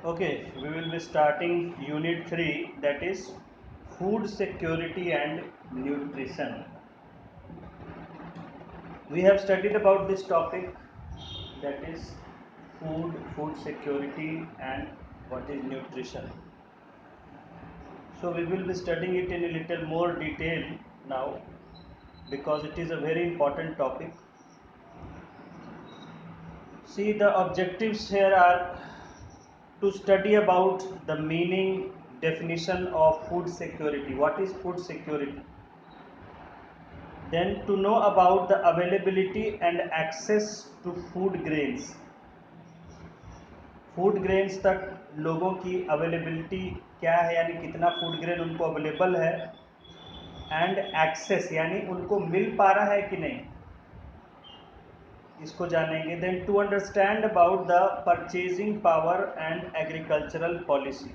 Okay, we will be starting Unit 3, that is Food Security and Nutrition. We have studied about this topic, that is food security and what is nutrition. So we will be studying it in a little more detail now because it is a very important topic. See, the objectives here are to study about the meaning, definition of food security. What is food security? Then to know about the availability and access to food grains. Food grains तक लोगों की availability क्या है, यानी कितना food grain उनको available है, and access यानी उनको मिल पा रहा है कि नहीं, इसको जानेंगे. Then to understand about the purchasing power and agricultural policy.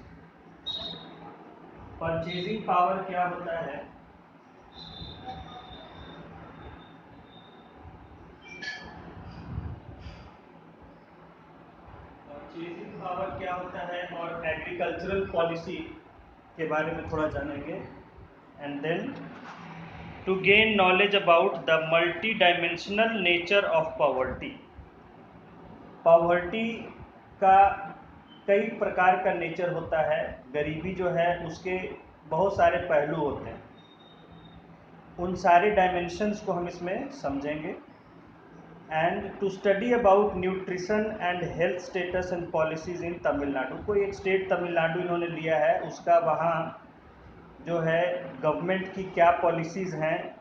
Purchasing power क्या होता है, परचेजिंग पावर क्या होता है, और एग्रीकल्चरल पॉलिसी के बारे में थोड़ा जानेंगे. And then to gain knowledge about the multi dimensional nature of poverty. Poverty का कई प्रकार का नेचर होता है. गरीबी जो है उसके बहुत सारे पहलू होते हैं. उन सारे डायमेंशंस को हम इसमें समझेंगे. And to study about nutrition and health status and policies in Tamil Nadu. कोई एक स्टेट तमिलनाडु इन्होंने लिया है, उसका वहाँ जो है गवर्नमेंट की क्या पॉलिसीज़ हैं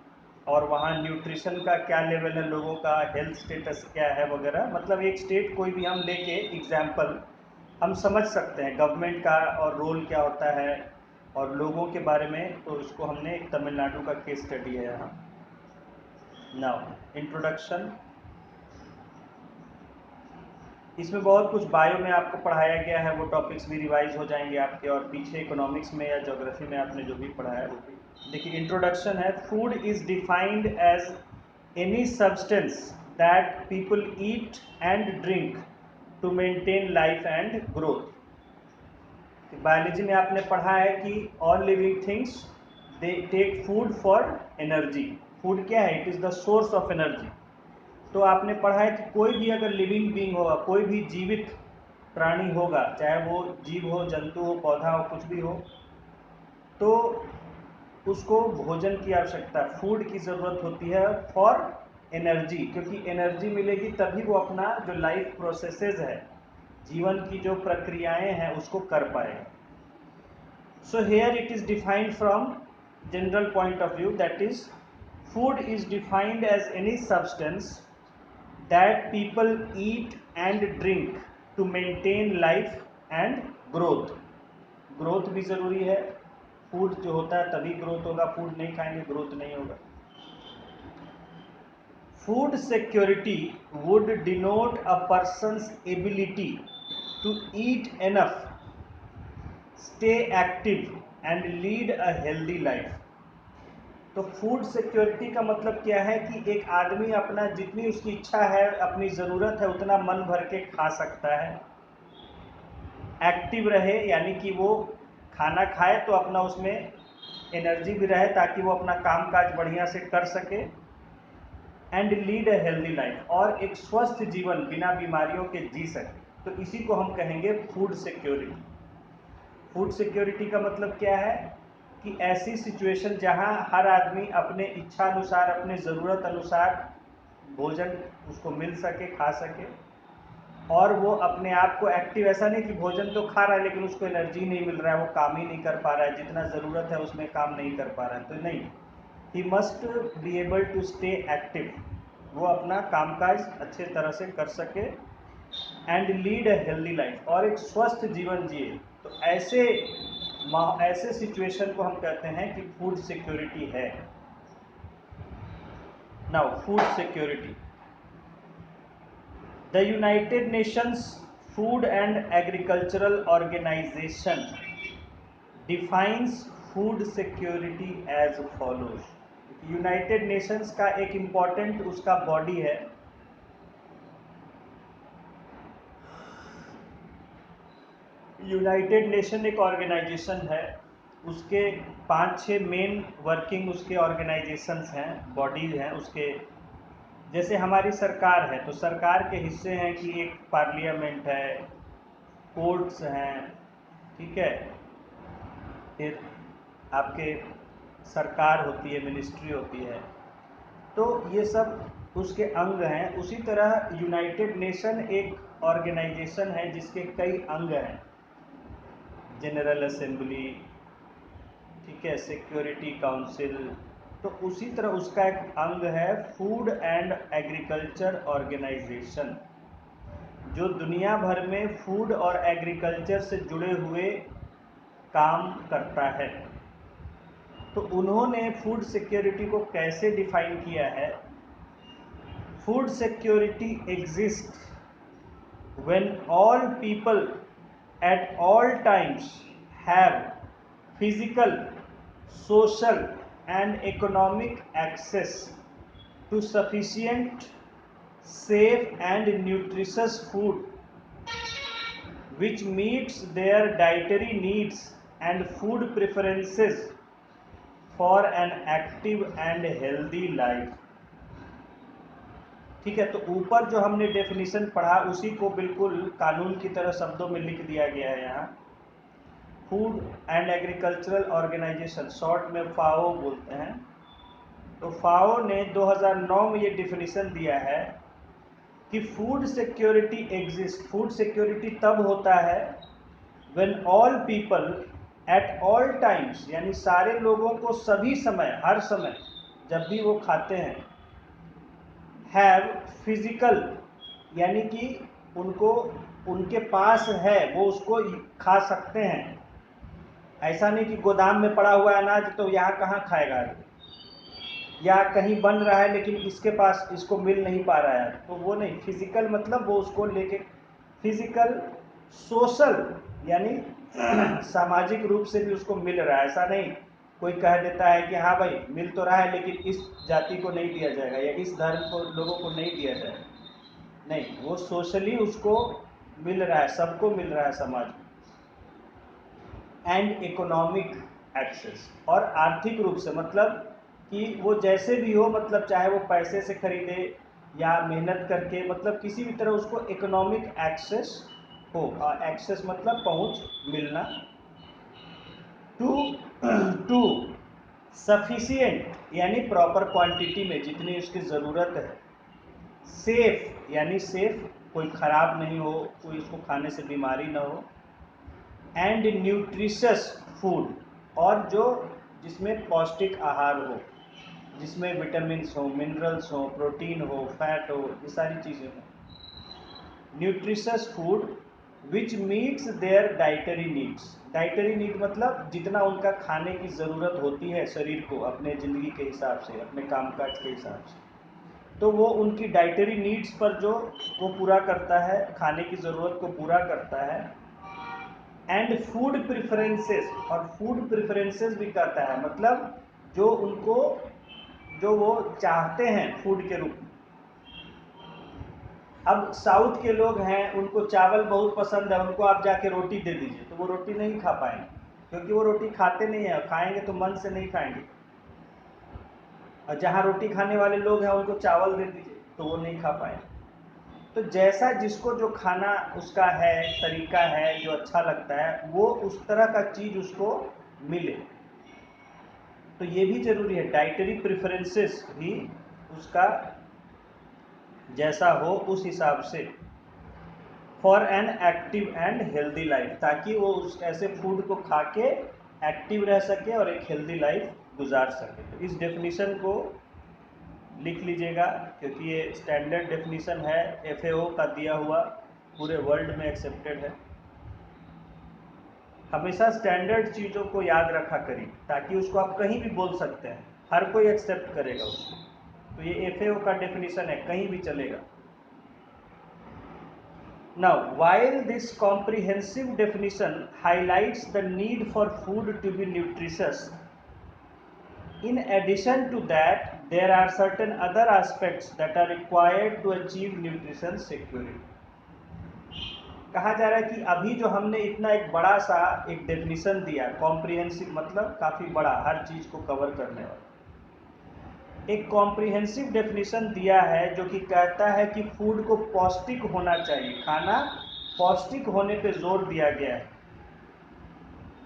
और वहाँ न्यूट्रिशन का क्या लेवल है, लोगों का हेल्थ स्टेटस क्या है वगैरह. मतलब एक स्टेट कोई भी हम लेके एग्जाम्पल हम समझ सकते हैं गवर्नमेंट का और रोल क्या होता है और लोगों के बारे में. तो इसको हमने तमिलनाडु का केस स्टडी है यहाँ. Now introduction. इसमें बहुत कुछ बायो में आपको पढ़ाया गया है, वो टॉपिक्स भी रिवाइज हो जाएंगे आपके, और पीछे इकोनॉमिक्स में या ज्योग्राफी में आपने जो भी पढ़ा है वो भी. देखिए इंट्रोडक्शन है. Food is defined as any substance that people eat and drink to maintain life and growth. Biology में आपने पढ़ा है कि all living things they take food for energy. Food क्या है, it is the source of energy. तो आपने पढ़ा है कि कोई भी अगर लिविंग बीइंग होगा, कोई भी जीवित प्राणी होगा, चाहे वो जीव हो, जंतु हो, पौधा हो, कुछ भी हो, तो उसको भोजन की आवश्यकता, फूड की ज़रूरत होती है फॉर एनर्जी. क्योंकि एनर्जी मिलेगी तभी वो अपना जो लाइफ प्रोसेसेस है, जीवन की जो प्रक्रियाएं हैं उसको कर पाएगा. So here it is defined from general point of view, that is food is defined as any substance that people eat and drink to maintain life and growth. Growth भी ज़रूरी है. फूड जो होता है तभी ग्रोथ होगा, food नहीं खाएंगे ग्रोथ नहीं होगा. Food security would denote a person's ability to eat enough, stay active and lead a healthy life. तो फूड सिक्योरिटी का मतलब क्या है कि एक आदमी अपना जितनी उसकी इच्छा है, अपनी ज़रूरत है, उतना मन भर के खा सकता है. एक्टिव रहे यानी कि वो खाना खाए तो अपना उसमें एनर्जी भी रहे ताकि वो अपना काम काज बढ़िया से कर सके. And lead a healthy life, और एक स्वस्थ जीवन बिना बीमारियों के जी सके. तो इसी को हम कहेंगे फूड सिक्योरिटी. फूड सिक्योरिटी का मतलब क्या है कि ऐसी सिचुएशन जहां हर आदमी अपने इच्छा अनुसार, अपने ज़रूरत अनुसार भोजन उसको मिल सके, खा सके, और वो अपने आप को एक्टिव, ऐसा नहीं कि भोजन तो खा रहा है लेकिन उसको एनर्जी नहीं मिल रहा है, वो काम ही नहीं कर पा रहा है, जितना ज़रूरत है उसमें काम नहीं कर पा रहा है. तो नहीं, he must be able to stay active, वो अपना कामकाज अच्छे तरह से कर सके. And lead a healthy life, और एक स्वस्थ जीवन जिए. तो ऐसे सिचुएशन को हम कहते हैं कि फूड सिक्योरिटी है. Now food security. The United Nations food and agricultural organisation defines food security as follows. United Nations का एक इम्पॉर्टेंट उसका बॉडी है, यूनाइटेड नेशन एक ऑर्गेनाइजेशन है, उसके 5-6 मेन वर्किंग उसके ऑर्गेनाइजेशंस हैं, बॉडीज हैं उसके। जैसे हमारी सरकार है तो सरकार के हिस्से हैं कि एक पार्लियामेंट है, कोर्ट्स हैं, ठीक है, फिर आपके सरकार होती है, मिनिस्ट्री होती है, तो ये सब उसके अंग हैं। उसी तरह यूनाइटेड नेशन एक ऑर्गेनाइजेशन है जिसके कई अंग हैं, जनरल असेंबली, ठीक है, सिक्योरिटी काउंसिल। तो उसी तरह उसका एक अंग है फूड एंड एग्रीकल्चर ऑर्गेनाइजेशन, जो दुनिया भर में फूड और एग्रीकल्चर से जुड़े हुए काम करता है। तो उन्होंने फूड सिक्योरिटी को कैसे डिफाइन किया है? Food security exist when all people at all times have physical, social and economic access to sufficient, safe and nutritious food which meets their dietary needs and food preferences for an active and healthy life। ठीक है, तो ऊपर जो हमने definition पढ़ा उसी को बिल्कुल कानून की तरह शब्दों में लिख दिया गया है यहाँ। Food and agricultural organisation, short में फाओ बोलते हैं। तो फाओ ने 2009 में ये डेफिनेशन दिया है कि food security exist, food security तब होता है when all people at all times, यानी सारे लोगों को सभी समय, हर समय जब भी वो खाते हैं, हैव फिजिकल, यानी कि उनको, उनके पास है, वो उसको खा सकते हैं। ऐसा नहीं कि गोदाम में पड़ा हुआ अनाज तो यहाँ कहाँ खाएगा, या कहीं बन रहा है लेकिन इसके पास इसको मिल नहीं पा रहा है, तो वो नहीं। फिजिकल मतलब वो उसको लेके, फिजिकल, सोशल यानी सामाजिक रूप से भी उसको मिल रहा है। ऐसा नहीं कोई कह देता है कि हाँ भाई मिल तो रहा है लेकिन इस जाति को नहीं दिया जाएगा या इस धर्म को लोगों को नहीं दिया जाएगा, नहीं, वो सोशली उसको मिल रहा है, सबको मिल रहा है समाज में। एंड इकोनॉमिक एक्सेस, और आर्थिक रूप से, मतलब कि वो जैसे भी हो, मतलब चाहे वो पैसे से खरीदे या मेहनत करके, मतलब किसी भी तरह उसको इकोनॉमिक एक्सेस हो। एक्सेस मतलब पहुंच, मिलना। टू सफिशिएंट यानी प्रॉपर क्वांटिटी में, जितनी उसकी ज़रूरत है। सेफ यानी सेफ, कोई ख़राब नहीं हो, कोई इसको खाने से बीमारी ना हो। एंड न्यूट्रिशियस फूड, और जो जिसमें पौष्टिक आहार हो, जिसमें विटामिन्स हो, मिनरल्स हो, प्रोटीन हो, फैट हो, ये सारी चीज़ें हों। Nutritious food which meets their dietary needs. Dietary need मतलब जितना उनका खाने की ज़रूरत होती है शरीर को, अपने ज़िंदगी के हिसाब से, अपने कामकाज के हिसाब से, तो वो उनकी डाइटरी नीड्स पर जो वो पूरा करता है, खाने की ज़रूरत को पूरा करता है। एंड फूड प्रेफरेंसेस, और फूड प्रेफरेंसेस भी कहता है, मतलब जो उनको, जो वो चाहते हैं फूड के रूप में। अब साउथ के लोग हैं, उनको चावल बहुत पसंद है, उनको आप जाके रोटी दे दीजिए तो वो रोटी नहीं खा पाएंगे, क्योंकि वो रोटी खाते नहीं है, खाएंगे तो मन से नहीं खाएंगे। और जहाँ रोटी खाने वाले लोग हैं उनको चावल दे दीजिए तो वो नहीं खा पाएंगे। तो जैसा जिसको जो खाना उसका है, तरीका है, जो अच्छा लगता है, वो उस तरह का चीज़ उसको मिले। तो ये भी ज़रूरी है, डाइटरी प्रेफरेंसेस भी उसका जैसा हो उस हिसाब से। For an active and healthy life, ताकि वो उस ऐसे फूड को खा के एक्टिव रह सके और एक हेल्दी लाइफ गुजार सके। तो इस डेफिनेशन को लिख लीजिएगा, क्योंकि ये स्टैंडर्ड डेफिनेशन है, FAO का दिया हुआ, पूरे वर्ल्ड में एक्सेप्टेड है। हमेशा स्टैंडर्ड चीज़ों को याद रखा करिए, ताकि उसको आप कहीं भी बोल सकते हैं, हर कोई एक्सेप्ट करेगा उसको। तो ये FAO का डेफिनेशन है, कहीं भी चलेगा। Now, while this comprehensive definition highlights the need for food to be nutritious, in addition to that, there are certain other aspects that are required to achieve nutrition security. कहा जा रहा है कि अभी जो हमने इतना एक बड़ा सा एक डेफिनेशन दिया, कॉम्प्रिहेंसिव मतलब काफ़ी बड़ा, हर चीज़ को कवर करने वाला एक कॉम्प्रिहेंसिव डेफिनेशन दिया है, जो कि कहता है कि फूड को पौष्टिक होना चाहिए, खाना पौष्टिक होने पे जोर दिया गया है।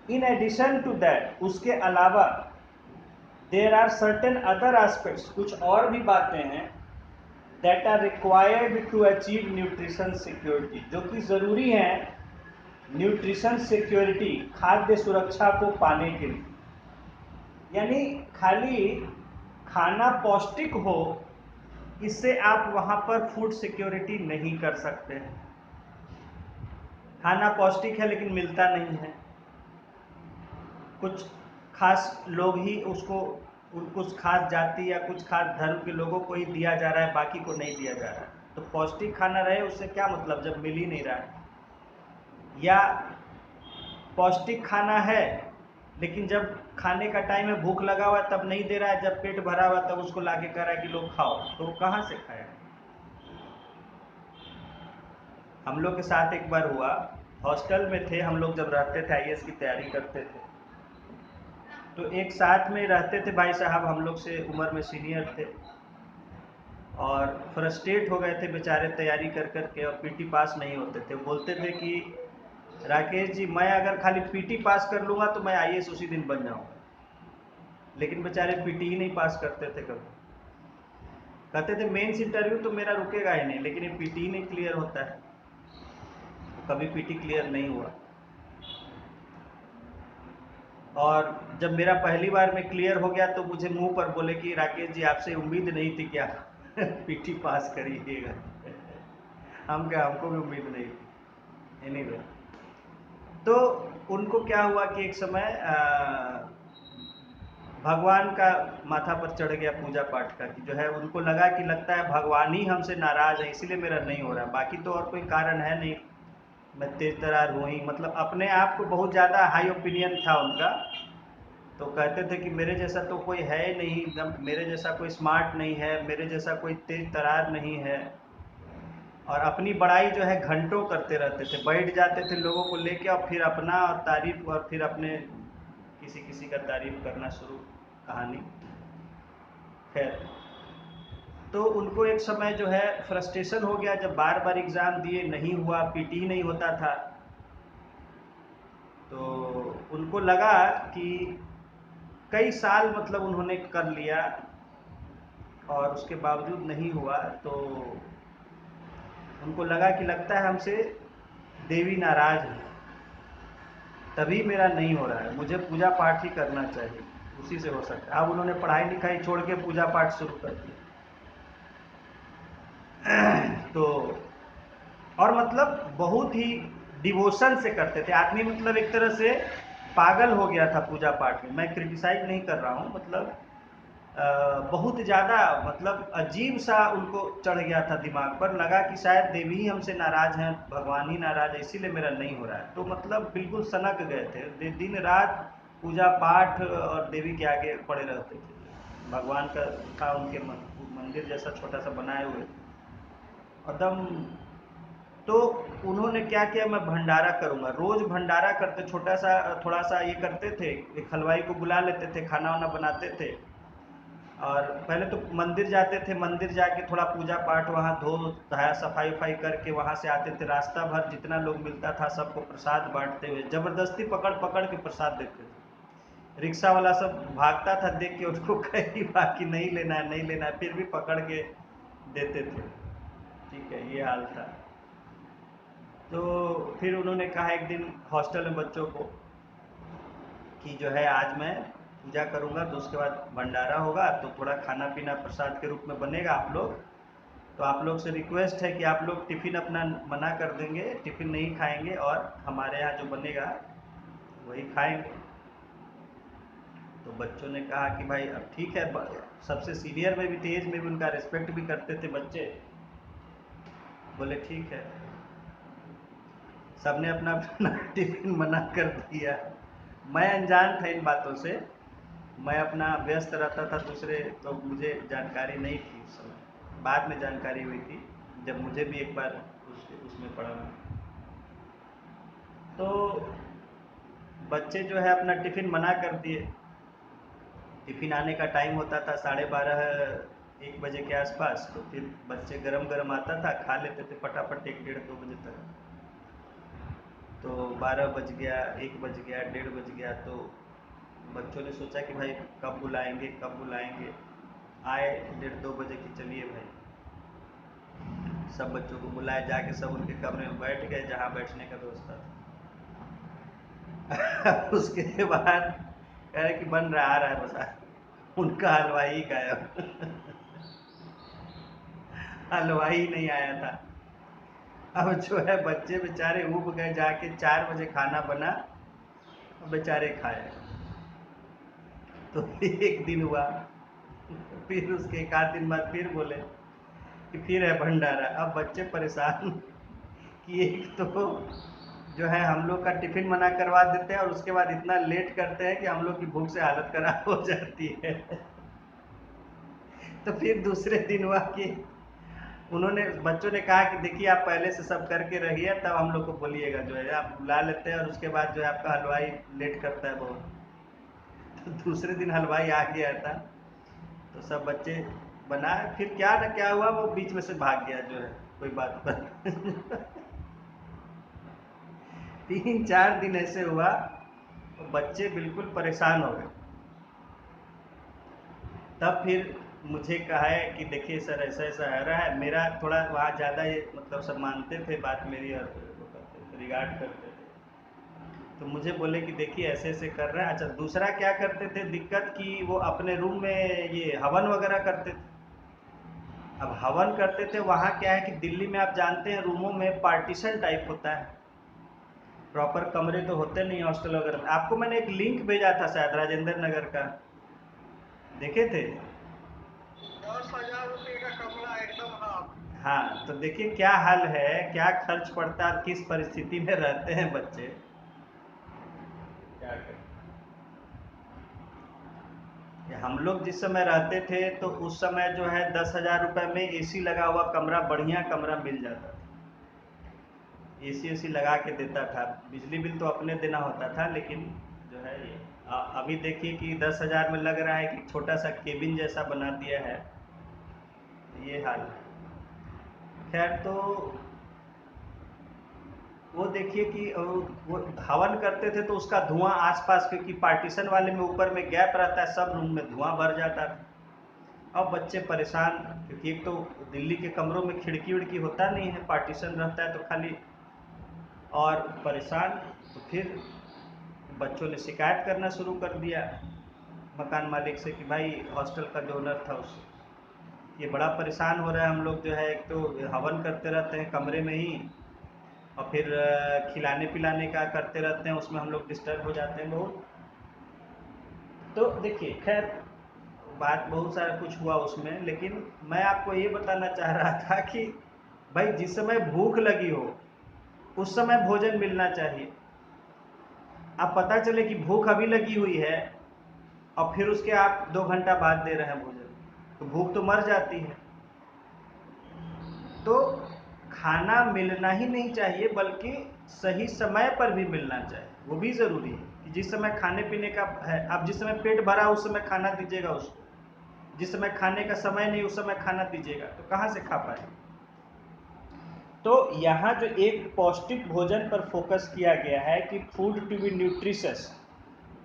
इन एडिशन टू दैट, उसके अलावा there are certain other aspects, कुछ और भी बातें हैं, that are required to achieve nutrition security, जो कि ज़रूरी है न्यूट्रिशन सिक्योरिटी, खाद्य सुरक्षा को पाने के लिए। यानी खाली खाना पौष्टिक हो, इससे आप वहाँ पर फूड सिक्योरिटी नहीं कर सकते हैं। खाना पौष्टिक है लेकिन मिलता नहीं है, कुछ खास लोग ही उसको, कुछ खास जाति या कुछ खास धर्म के लोगों को ही दिया जा रहा है, बाकी को नहीं दिया जा रहा है। तो पौष्टिक खाना रहे उससे क्या मतलब, जब मिल ही नहीं रहा है। या पौष्टिक खाना है लेकिन जब खाने का टाइम है, भूख लगा हुआ है तब नहीं दे रहा है, जब पेट भरा हुआ तब उसको लाके कह रहा है कि लोग खाओ, तो कहाँ से खाया। हम लोग के साथ एक बार हुआ, हॉस्टल में थे हम लोग, जब रहते थे आईएएस की तैयारी करते थे, तो एक साथ में रहते थे भाई साहब, हम लोग से उम्र में सीनियर थे, और फ्रस्ट्रेट हो गए थे बेचारे तैयारी कर कर के, और पीटी पास नहीं होते थे। बोलते थे कि राकेश जी, मैं अगर खाली पीटी पास कर लूँगा तो मैं आईएएस उसी दिन बन जाऊँगा, लेकिन बेचारे पीटी ही नहीं पास करते थे कभी। कहते थे मेंस इंटरव्यू तो मेरा रुकेगा ही नहीं, लेकिन ये पीटी ही नहीं क्लियर होता है, तो कभी पीटी क्लियर नहीं हुआ। और जब मेरा पहली बार में क्लियर हो गया तो मुझे मुंह पर बोले कि राकेश जी, आपसे उम्मीद नहीं थी क्या पीटी पास करिएगा हमको भी उम्मीद नहीं थी। एनीवे, तो उनको क्या हुआ कि एक समय भगवान का माथा पर चढ़ गया पूजा पाठ का, कि जो है उनको लगा कि लगता है भगवान ही हमसे नाराज़ है, इसीलिए मेरा नहीं हो रहा, बाकी तो और कोई कारण है नहीं, मैं तेज तरार हूँ ही। मतलब अपने आप को बहुत ज़्यादा हाई ओपिनियन था उनका, तो कहते थे कि मेरे जैसा तो कोई है ही नहीं, एकदम मेरे जैसा कोई स्मार्ट नहीं है, मेरे जैसा कोई तेज तरार नहीं है। और अपनी बड़ाई जो है घंटों करते रहते थे, बैठ जाते थे लोगों को लेके, और फिर अपना और तारीफ, और फिर अपने किसी किसी का तारीफ करना शुरू, कहानी। खैर, तो उनको एक समय जो है फ्रस्ट्रेशन हो गया, जब बार बार एग्ज़ाम दिए नहीं हुआ, पीटी ही नहीं होता था, तो उनको लगा कि कई साल मतलब उन्होंने कर लिया और उसके बावजूद नहीं हुआ, तो उनको लगा कि लगता है हमसे देवी नाराज है, तभी मेरा नहीं हो रहा है, मुझे पूजा पाठ ही करना चाहिए, उसी से हो सकता है। अब उन्होंने पढ़ाई लिखाई छोड़ के पूजा पाठ शुरू कर दिया तो और मतलब बहुत ही डिवोशन से करते थे आदमी, मतलब एक तरह से पागल हो गया था पूजा पाठ में। मैं क्रिटिसाइज नहीं कर रहा हूँ, मतलब बहुत ज़्यादा, मतलब अजीब सा उनको चढ़ गया था दिमाग पर, लगा कि शायद देवी ही हमसे नाराज़ हैं, भगवान ही नाराज़ है, इसीलिए मेरा नहीं हो रहा है। तो मतलब बिल्कुल सनक गए थे, दिन रात पूजा पाठ और देवी के आगे पड़े रहते थे। भगवान का था उनके मंदिर जैसा छोटा सा बनाए हुए एकदम। तो उन्होंने क्या किया, मैं भंडारा करूंगा, रोज भंडारा करते, छोटा सा थोड़ा सा ये करते थे, एक हलवाई को बुला लेते थे, खाना वाना बनाते थे, और पहले तो मंदिर जाते थे, मंदिर जाके थोड़ा पूजा पाठ वहाँ धो धाया सफाई वफाई करके वहाँ से आते थे, रास्ता भर जितना लोग मिलता था सबको प्रसाद बांटते हुए, जबरदस्ती पकड़ पकड़ के प्रसाद देते थे। रिक्शा वाला सब भागता था देख के उसको, कहीं बाकी नहीं लेना है नहीं लेना है, फिर भी पकड़ के देते थे। ठीक है, ये हाल था। तो फिर उन्होंने कहा एक दिन हॉस्टल में बच्चों को कि जो है आज मैं पूजा करूंगा, तो उसके बाद भंडारा होगा, तो थोड़ा खाना पीना प्रसाद के रूप में बनेगा, आप लोग, तो आप लोग से रिक्वेस्ट है कि आप लोग टिफ़िन अपना मना कर देंगे, टिफ़िन नहीं खाएंगे, और हमारे यहाँ जो बनेगा वही खाएंगे। तो बच्चों ने कहा कि भाई अब ठीक है, सबसे सीनियर में भी थे, एज में भी उनका रिस्पेक्ट भी करते थे बच्चे, बोले ठीक है। सबने अपना अपना टिफिन मना कर दिया। मैं अनजान था इन बातों से, मैं अपना व्यस्त रहता था दूसरे, तो मुझे जानकारी नहीं थी उस समय, बाद में जानकारी हुई थी जब मुझे भी एक बार उसमें पढ़ा। तो बच्चे जो है अपना टिफ़िन मना कर दिए। टिफ़िन आने का टाइम होता था 12:30 1 बजे के आसपास, तो फिर बच्चे गरम गरम आता था, खा लेते थे फटाफट 1 डेढ़ 2 बजे तक। तो 12 बज गया, 1 बज गया, 1:30 बज गया, तो बच्चों ने सोचा कि भाई कब बुलाएंगे कब बुलाएंगे। आए 1:30 2 बजे कि चलिए भाई, सब बच्चों को बुलाए, जाके सब उनके कमरे में बैठ गए जहाँ बैठने का व्यवस्था था। उसके बाद कह रहे कि बन रहा आ रहा है बस, उनका हलवाई गायब। हलवाई नहीं आया था। अब जो है बच्चे बेचारे ऊब गए, जाके 4 बजे खाना बना, बेचारे खाए। तो एक दिन हुआ, फिर उसके एक आध दिन बाद फिर बोले कि फिर है भंडारा। अब बच्चे परेशान कि एक तो जो है हम लोग का टिफिन मना करवा देते हैं और उसके बाद इतना लेट करते हैं कि हम लोग की भूख से हालत खराब हो जाती है। तो फिर दूसरे दिन हुआ कि उन्होंने बच्चों ने कहा कि देखिए आप पहले से सब करके रहिए, तब हम लोग को बोलिएगा, जो है आप बुला लेते हैं और उसके बाद जो है आपका हलवाई लेट करता है बहुत। तो दूसरे दिन हलवाई आ गया था, तो सब बच्चे बनाए, फिर क्या ना क्या हुआ, वो बीच में से भाग गया जो है कोई बात पर। 3 4 दिन ऐसे हुआ, तो बच्चे बिल्कुल परेशान हो गए। तब फिर मुझे कहा है कि देखिए सर ऐसा ऐसा है रहा है, मेरा थोड़ा वहाँ ज़्यादा ये मतलब सब मानते थे बात मेरी और वो करते थे, रिगार्ड करते थे। तो मुझे बोले कि देखिए ऐसे ऐसे कर रहे हैं। अच्छा, दूसरा क्या करते थे दिक्कत, कि वो अपने रूम में ये हवन वगैरह करते थे। अब हवन करते थे, वहाँ क्या है कि दिल्ली में आप जानते हैं रूमों में पार्टीशन टाइप होता है, प्रॉपर कमरे तो होते नहीं हॉस्टल वगैरह में। आपको मैंने एक लिंक भेजा था शायद राजेंद्र नगर का, देखे थे? 10,000 रुपये का कमरा एकदम। हाँ। हाँ, तो देखिए क्या हाल है, क्या खर्च पड़ता है, किस परिस्थिति में रहते हैं बच्चे, क्या करें। हम लोग जिस समय रहते थे तो उस समय जो है 10,000 रुपये में एसी लगा हुआ कमरा, बढ़िया कमरा मिल जाता था। एसी एसी लगा के देता था, बिजली बिल तो अपने देना होता था, लेकिन जो है ये अभी देखिए कि 10,000 में लग रहा है कि छोटा सा केबिन जैसा बना दिया है, ये हाल है। खैर, तो वो देखिए कि वो हवन करते थे तो उसका धुआं आसपास, क्योंकि पार्टीशन वाले में ऊपर में गैप रहता है, सब रूम में धुआं भर जाता था। अब बच्चे परेशान, क्योंकि एक तो दिल्ली के कमरों में खिड़की विड़की होता नहीं है, पार्टीशन रहता है तो खाली, और परेशान। तो फिर बच्चों ने शिकायत करना शुरू कर दिया मकान मालिक से कि भाई हॉस्टल का जो ओनर था उससे, ये बड़ा परेशान हो रहा है, हम लोग जो है एक तो हवन करते रहते हैं कमरे में ही, और फिर खिलाने पिलाने का करते रहते हैं, उसमें हम लोग डिस्टर्ब हो जाते हैं बहुत। तो देखिए खैर, बात बहुत सारा कुछ हुआ उसमें, लेकिन मैं आपको ये बताना चाह रहा था कि भाई जिस समय भूख लगी हो उस समय भोजन मिलना चाहिए। अब पता चले कि भूख अभी लगी हुई है और फिर उसके आप 2 घंटा बाद दे रहे हैं भोजन, तो भूख तो मर जाती है। तो खाना मिलना ही नहीं चाहिए, बल्कि सही समय पर भी मिलना चाहिए, वो भी ज़रूरी है कि जिस समय खाने पीने का है, आप जिस समय पेट भरा उस समय खाना दीजिएगा उसको, जिस समय खाने का समय नहीं उस समय खाना दीजिएगा तो कहाँ से खा पाए। तो यहाँ जो एक पौष्टिक भोजन पर फोकस किया गया है कि फूड टू बी न्यूट्रिशस,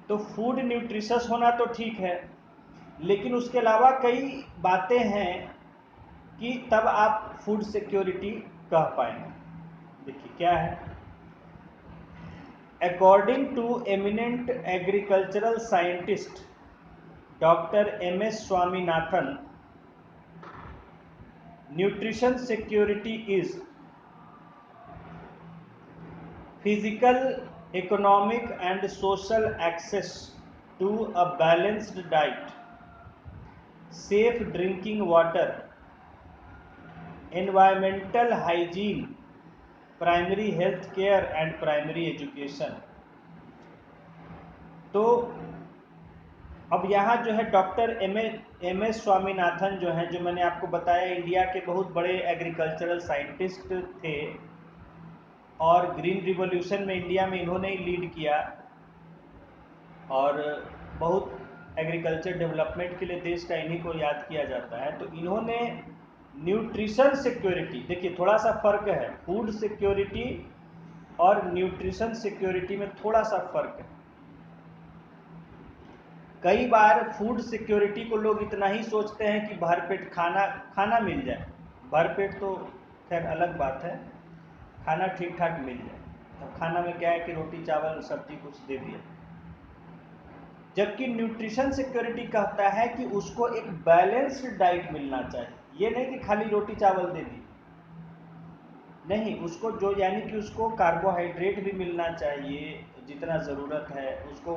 तो फूड न्यूट्रिशस होना तो ठीक है, लेकिन उसके अलावा कई बातें हैं कि तब आप फूड सिक्योरिटी कह पाएंगे। देखिए क्या है, according to eminent agricultural scientist doctor MS Swaminathan, nutrition security is physical, economic and social access to a balanced diet, safe drinking water, environmental hygiene, primary health care and primary education. तो अब यहाँ जो है डॉक्टर MS स्वामीनाथन जो है, जो मैंने आपको बताया इंडिया के बहुत बड़े एग्रीकल्चरल साइंटिस्ट थे, और ग्रीन रिवॉल्यूशन में इंडिया में इन्होंने ही लीड किया और बहुत एग्रीकल्चर डेवलपमेंट के लिए देश का इन्हीं को याद किया जाता है। तो इन्होंने न्यूट्रिशन सिक्योरिटी, देखिए थोड़ा सा फर्क है, फूड सिक्योरिटी और न्यूट्रिशन सिक्योरिटी में थोड़ा सा फर्क है। कई बार फूड सिक्योरिटी को लोग इतना ही सोचते हैं कि भरपेट खाना मिल जाए। भरपेट तो खैर अलग बात है, खाना ठीक ठाक मिल जाए। अब खाना में क्या है कि रोटी चावल सब्जी कुछ दे दिया, जबकि न्यूट्रिशन सिक्योरिटी कहता है कि उसको एक बैलेंस्ड डाइट मिलना चाहिए। ये नहीं कि खाली रोटी चावल दे दी, नहीं, उसको जो यानी कि उसको कार्बोहाइड्रेट भी मिलना चाहिए जितना ज़रूरत है, उसको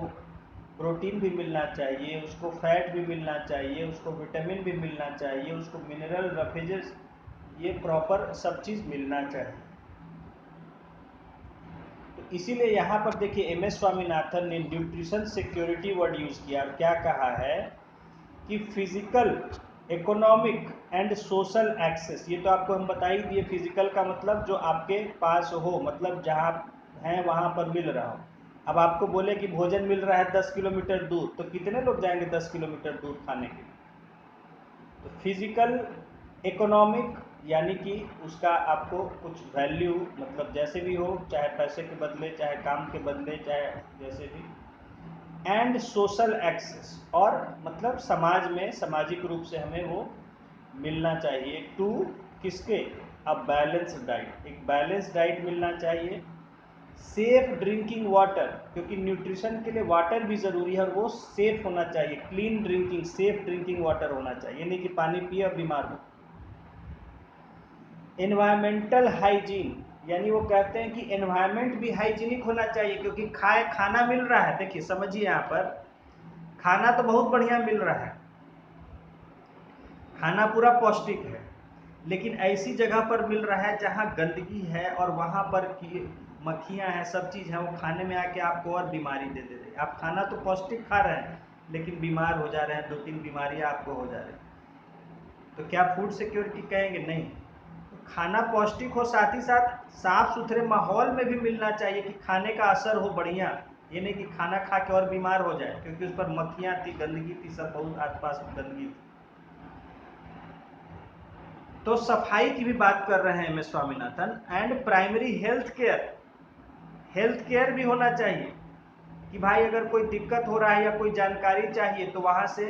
प्रोटीन भी मिलना चाहिए, उसको फैट भी मिलना चाहिए, उसको विटामिन भी मिलना चाहिए, उसको मिनरल रफेजेस, ये प्रॉपर सब चीज़ मिलना चाहिए। तो इसीलिए यहाँ पर देखिए एम.एस. स्वामीनाथन ने न्यूट्रिशन सिक्योरिटी वर्ड यूज़ किया और क्या कहा है कि physical, economic and social access. ये तो आपको हम बता ही दिए, फिजिकल का मतलब जो आपके पास हो, मतलब जहाँ हैं वहाँ पर मिल रहा हो। अब आपको बोले कि भोजन मिल रहा है 10 किलोमीटर दूर, तो कितने लोग जाएंगे 10 किलोमीटर दूर खाने के लिए? तो फिजिकल, इकोनॉमिक यानी कि उसका आपको कुछ वैल्यू, मतलब जैसे भी हो, चाहे पैसे के बदले, चाहे काम के बदले, चाहे जैसे भी, एंड सोशल एक्सेस, और मतलब समाज में सामाजिक रूप से हमें वो मिलना चाहिए। टू किसके? अ बैलेंस डाइट, एक बैलेंस डाइट मिलना चाहिए। सेफ ड्रिंकिंग वाटर, क्योंकि न्यूट्रिशन के लिए वाटर भी ज़रूरी है और वो सेफ होना चाहिए। Clean drinking, safe drinking water होना चाहिए, नहीं कि पानी पिए और बीमार हो। एनवायरमेंटल हाइजीन, यानी वो कहते हैं कि एनवायरनमेंट भी हाइजीनिक होना चाहिए, क्योंकि खाना मिल रहा है। देखिए समझिए, यहाँ पर खाना तो बहुत बढ़िया मिल रहा है, खाना पूरा पौष्टिक है, लेकिन ऐसी जगह पर मिल रहा है जहाँ गंदगी है और वहाँ पर मक्खियाँ हैं, सब चीज़ है, वो खाने में आके आपको और बीमारी दे रही है। आप खाना तो पौष्टिक खा रहे हैं लेकिन बीमार हो जा रहे हैं, 2-3 बीमारियाँ आपको हो जा रही हैं। तो क्या फूड सिक्योरिटी कहेंगे? नहीं। तो खाना पौष्टिक हो, साथ ही साथ साफ सुथरे माहौल में भी मिलना चाहिए कि खाने का असर हो बढ़िया। ये नहीं कि खाना खा के और बीमार हो जाए, क्योंकि उस पर मक्खियाँ थी, गंदगी थी, सब बहुत आसपास गंदगी थी। तो सफाई की भी बात कर रहे हैं M S. Swaminathan. And primary health care, health care भी होना चाहिए कि भाई अगर कोई दिक्कत हो रहा है या कोई जानकारी चाहिए तो वहाँ से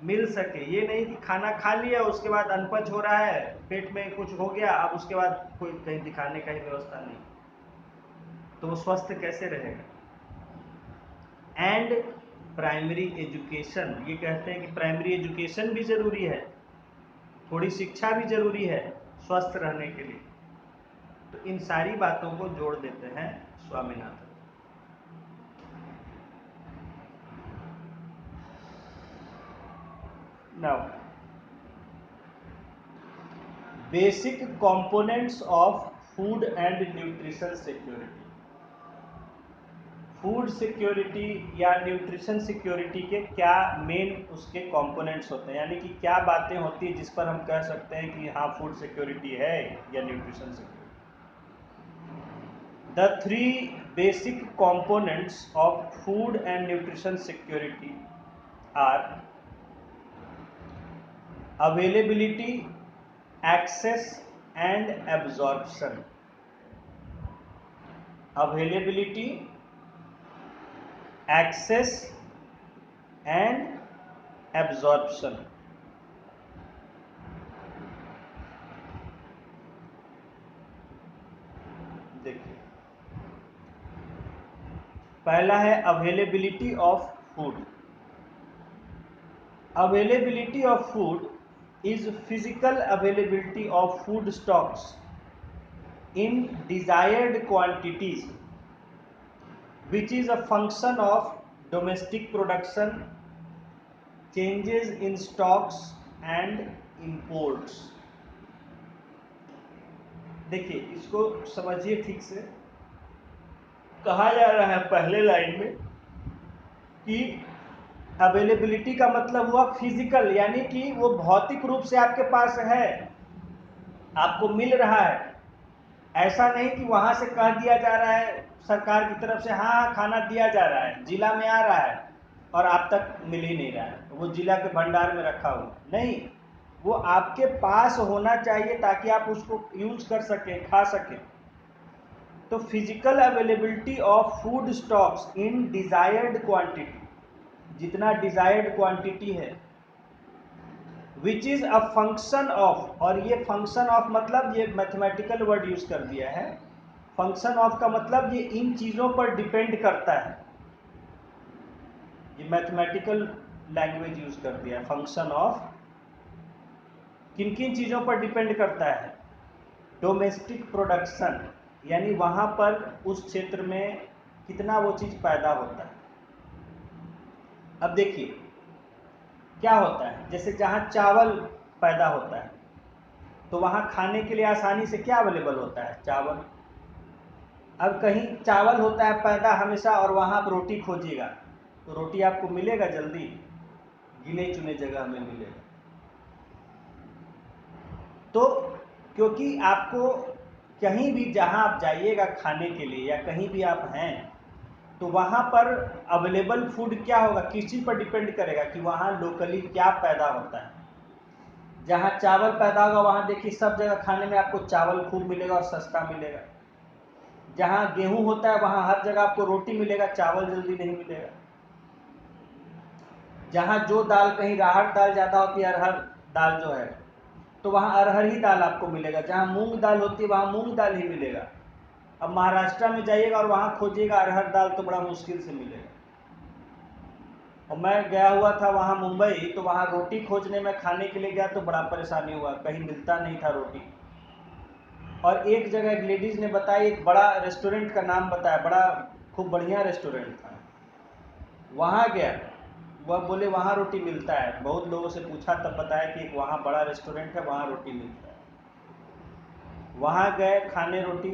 मिल सके। ये नहीं कि खाना खा लिया उसके बाद अनपच हो रहा है, पेट में कुछ हो गया, अब उसके बाद कोई कहीं दिखाने का ही व्यवस्था नहीं, तो वो स्वस्थ कैसे रहेगा? एंड प्राइमरी एजुकेशन, ये कहते हैं कि प्राइमरी एजुकेशन भी ज़रूरी है, थोड़ी शिक्षा भी ज़रूरी है स्वस्थ रहने के लिए। तो इन सारी बातों को जोड़ देते हैं Swaminathan. Now basic components of food and nutrition security. Food security या न्यूट्रिशन सिक्योरिटी के क्या मेन उसके कंपोनेंट्स होते हैं, यानी कि क्या बातें होती है जिस पर हम कह सकते हैं कि हाँ फूड सिक्योरिटी है या nutrition security. The three basic components of food and nutrition security are availability, access and absorption. Availability, access and absorption. देखिए, पहला है availability of food. Availability of food is physical availability of food stocks in desired quantities, which is a function of domestic production, changes in stocks and imports. देखिए इसको समझिए ठीक से। कहा जा रहा है पहले लाइन में कि अवेलेबिलिटी का मतलब हुआ फिजिकल, यानी कि वो भौतिक रूप से आपके पास है, आपको मिल रहा है। ऐसा नहीं कि वहां से कह दिया जा रहा है सरकार की तरफ से हाँ खाना दिया जा रहा है, जिला में आ रहा है और आप तक मिल ही नहीं रहा है, वो जिला के भंडार में रखा हुआ नहीं, वो आपके पास होना चाहिए ताकि आप उसको यूज कर सकें, खा सकें। तो physical availability of food stocks in desired quantity, जितना डिजायर्ड क्वांटिटी है, which is a function of, और ये फंक्शन ऑफ मतलब ये मैथमेटिकल वर्ड यूज कर दिया है, फंक्शन ऑफ का मतलब ये इन चीजों पर डिपेंड करता है, ये मैथमेटिकल लैंग्वेज यूज कर दिया है। फंक्शन ऑफ किन किन चीजों पर डिपेंड करता है? डोमेस्टिक प्रोडक्शन, यानी वहां पर उस क्षेत्र में कितना वो चीज पैदा होता है। अब देखिए क्या होता है, जैसे जहां चावल पैदा होता है तो वहां खाने के लिए आसानी से क्या अवेलेबल होता है? चावल। अब कहीं चावल होता है पैदा हमेशा और वहां आप रोटी खोजिएगा तो रोटी आपको मिलेगा जल्दी? गिने चुने जगह में मिलेगा। तो क्योंकि आपको कहीं भी जहां आप जाइएगा खाने के लिए या कहीं भी आप हैं तो वहां पर अवेलेबल फूड क्या होगा, किस चीज पर डिपेंड करेगा कि वहां लोकली क्या पैदा होता है। जहां चावल पैदा होगा वहां देखिए सब जगह खाने में आपको चावल खूब मिलेगा और सस्ता मिलेगा। जहां गेहूं होता है वहां हर जगह आपको रोटी मिलेगा, चावल जल्दी नहीं मिलेगा। जहां जो दाल, कहीं राहर दाल ज्यादा होती है, अरहर दाल जो है, तो वहां अरहर ही दाल आपको मिलेगा। जहां मूंग दाल होती है वहां मूंग दाल ही मिलेगा। अब महाराष्ट्र में जाइएगा और वहां खोजिएगा अरहर दाल तो बड़ा मुश्किल से मिलेगा। और मैं गया हुआ था वहां मुंबई, तो वहां रोटी खोजने में खाने के लिए गया तो बड़ा परेशानी हुआ, कहीं मिलता नहीं था रोटी। और एक जगह एक लेडीज ने बताया, एक बड़ा रेस्टोरेंट का नाम बताया, बड़ा खूब बढ़िया रेस्टोरेंट था, वहां गया, वह बोले वहां रोटी मिलता है। बहुत लोगों से पूछा तब बताया कि एक वहां बड़ा रेस्टोरेंट है वहां रोटी मिलता है। वहां गए खाने रोटी,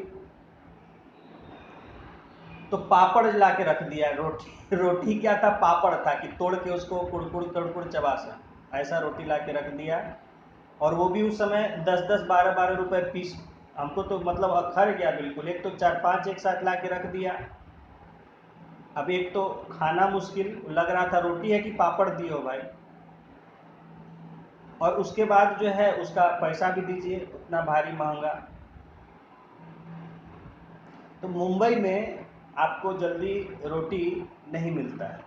तो पापड़ ला के रख दिया। रोटी रोटी क्या था, पापड़ था कि तोड़ के उसको कुड़कुड़ कुड़कुड़ चबा सा, ऐसा रोटी ला के रख दिया। और वो भी उस समय 10-10 12-12 रुपए पीस। हमको तो मतलब अखर गया बिल्कुल, एक तो 4-5 एक साथ ला के रख दिया। अब एक तो खाना मुश्किल लग रहा था, रोटी है कि पापड़ दियो भाई, और उसके बाद जो है उसका पैसा भी दीजिए उतना भारी महंगा। तो मुंबई में आपको जल्दी रोटी नहीं मिलता है।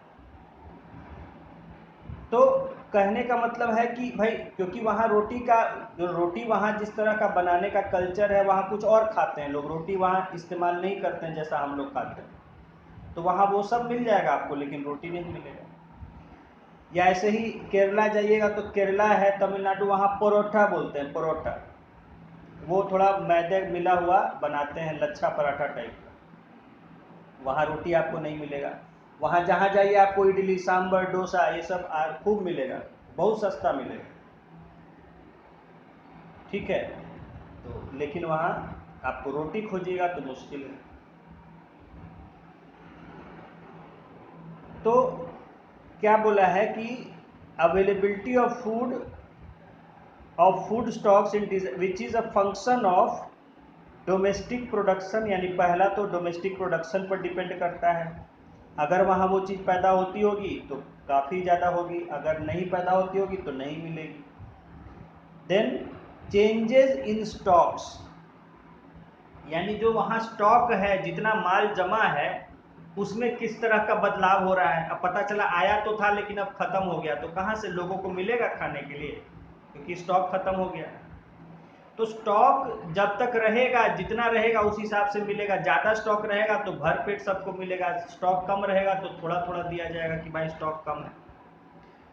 तो कहने का मतलब है कि भाई क्योंकि वहाँ रोटी का जो रोटी वहाँ जिस तरह का बनाने का कल्चर है, वहाँ कुछ और खाते हैं लोग, रोटी वहाँ इस्तेमाल नहीं करते हैं जैसा हम लोग खाते हैं। तो वहाँ वो सब मिल जाएगा आपको लेकिन रोटी नहीं मिलेगा। या ऐसे ही केरला जाइएगा तो केरला है, तमिलनाडु, वहाँ परोठा बोलते हैं, परोठा, वो थोड़ा मैदे मिला हुआ बनाते हैं, लच्छा पराठा टाइप का। वहाँ रोटी आपको नहीं मिलेगा। वहाँ जहाँ जाइए आपको इडली सांभर डोसा ये सब खूब मिलेगा, बहुत सस्ता मिलेगा, ठीक है। तो लेकिन वहाँ आपको रोटी खोजिएगा तो मुश्किल है। तो क्या बोला है कि availability of food stocks in which is a function of domestic production, यानी पहला तो डोमेस्टिक प्रोडक्शन पर डिपेंड करता है। अगर वहाँ वो चीज़ पैदा होती होगी तो काफ़ी ज़्यादा होगी, अगर नहीं पैदा होती होगी तो नहीं मिलेगी। देन चेंजेस इन स्टॉक्स, यानी जो वहाँ स्टॉक है, जितना माल जमा है उसमें किस तरह का बदलाव हो रहा है। अब पता चला आया तो था लेकिन अब खत्म हो गया, तो कहाँ से लोगों को मिलेगा खाने के लिए, क्योंकि स्टॉक खत्म हो गया। तो स्टॉक जब तक रहेगा, जितना रहेगा उस हिसाब से मिलेगा। ज़्यादा स्टॉक रहेगा तो भर पेट सबको मिलेगा, स्टॉक कम रहेगा तो थोड़ा थोड़ा दिया जाएगा कि भाई स्टॉक कम है।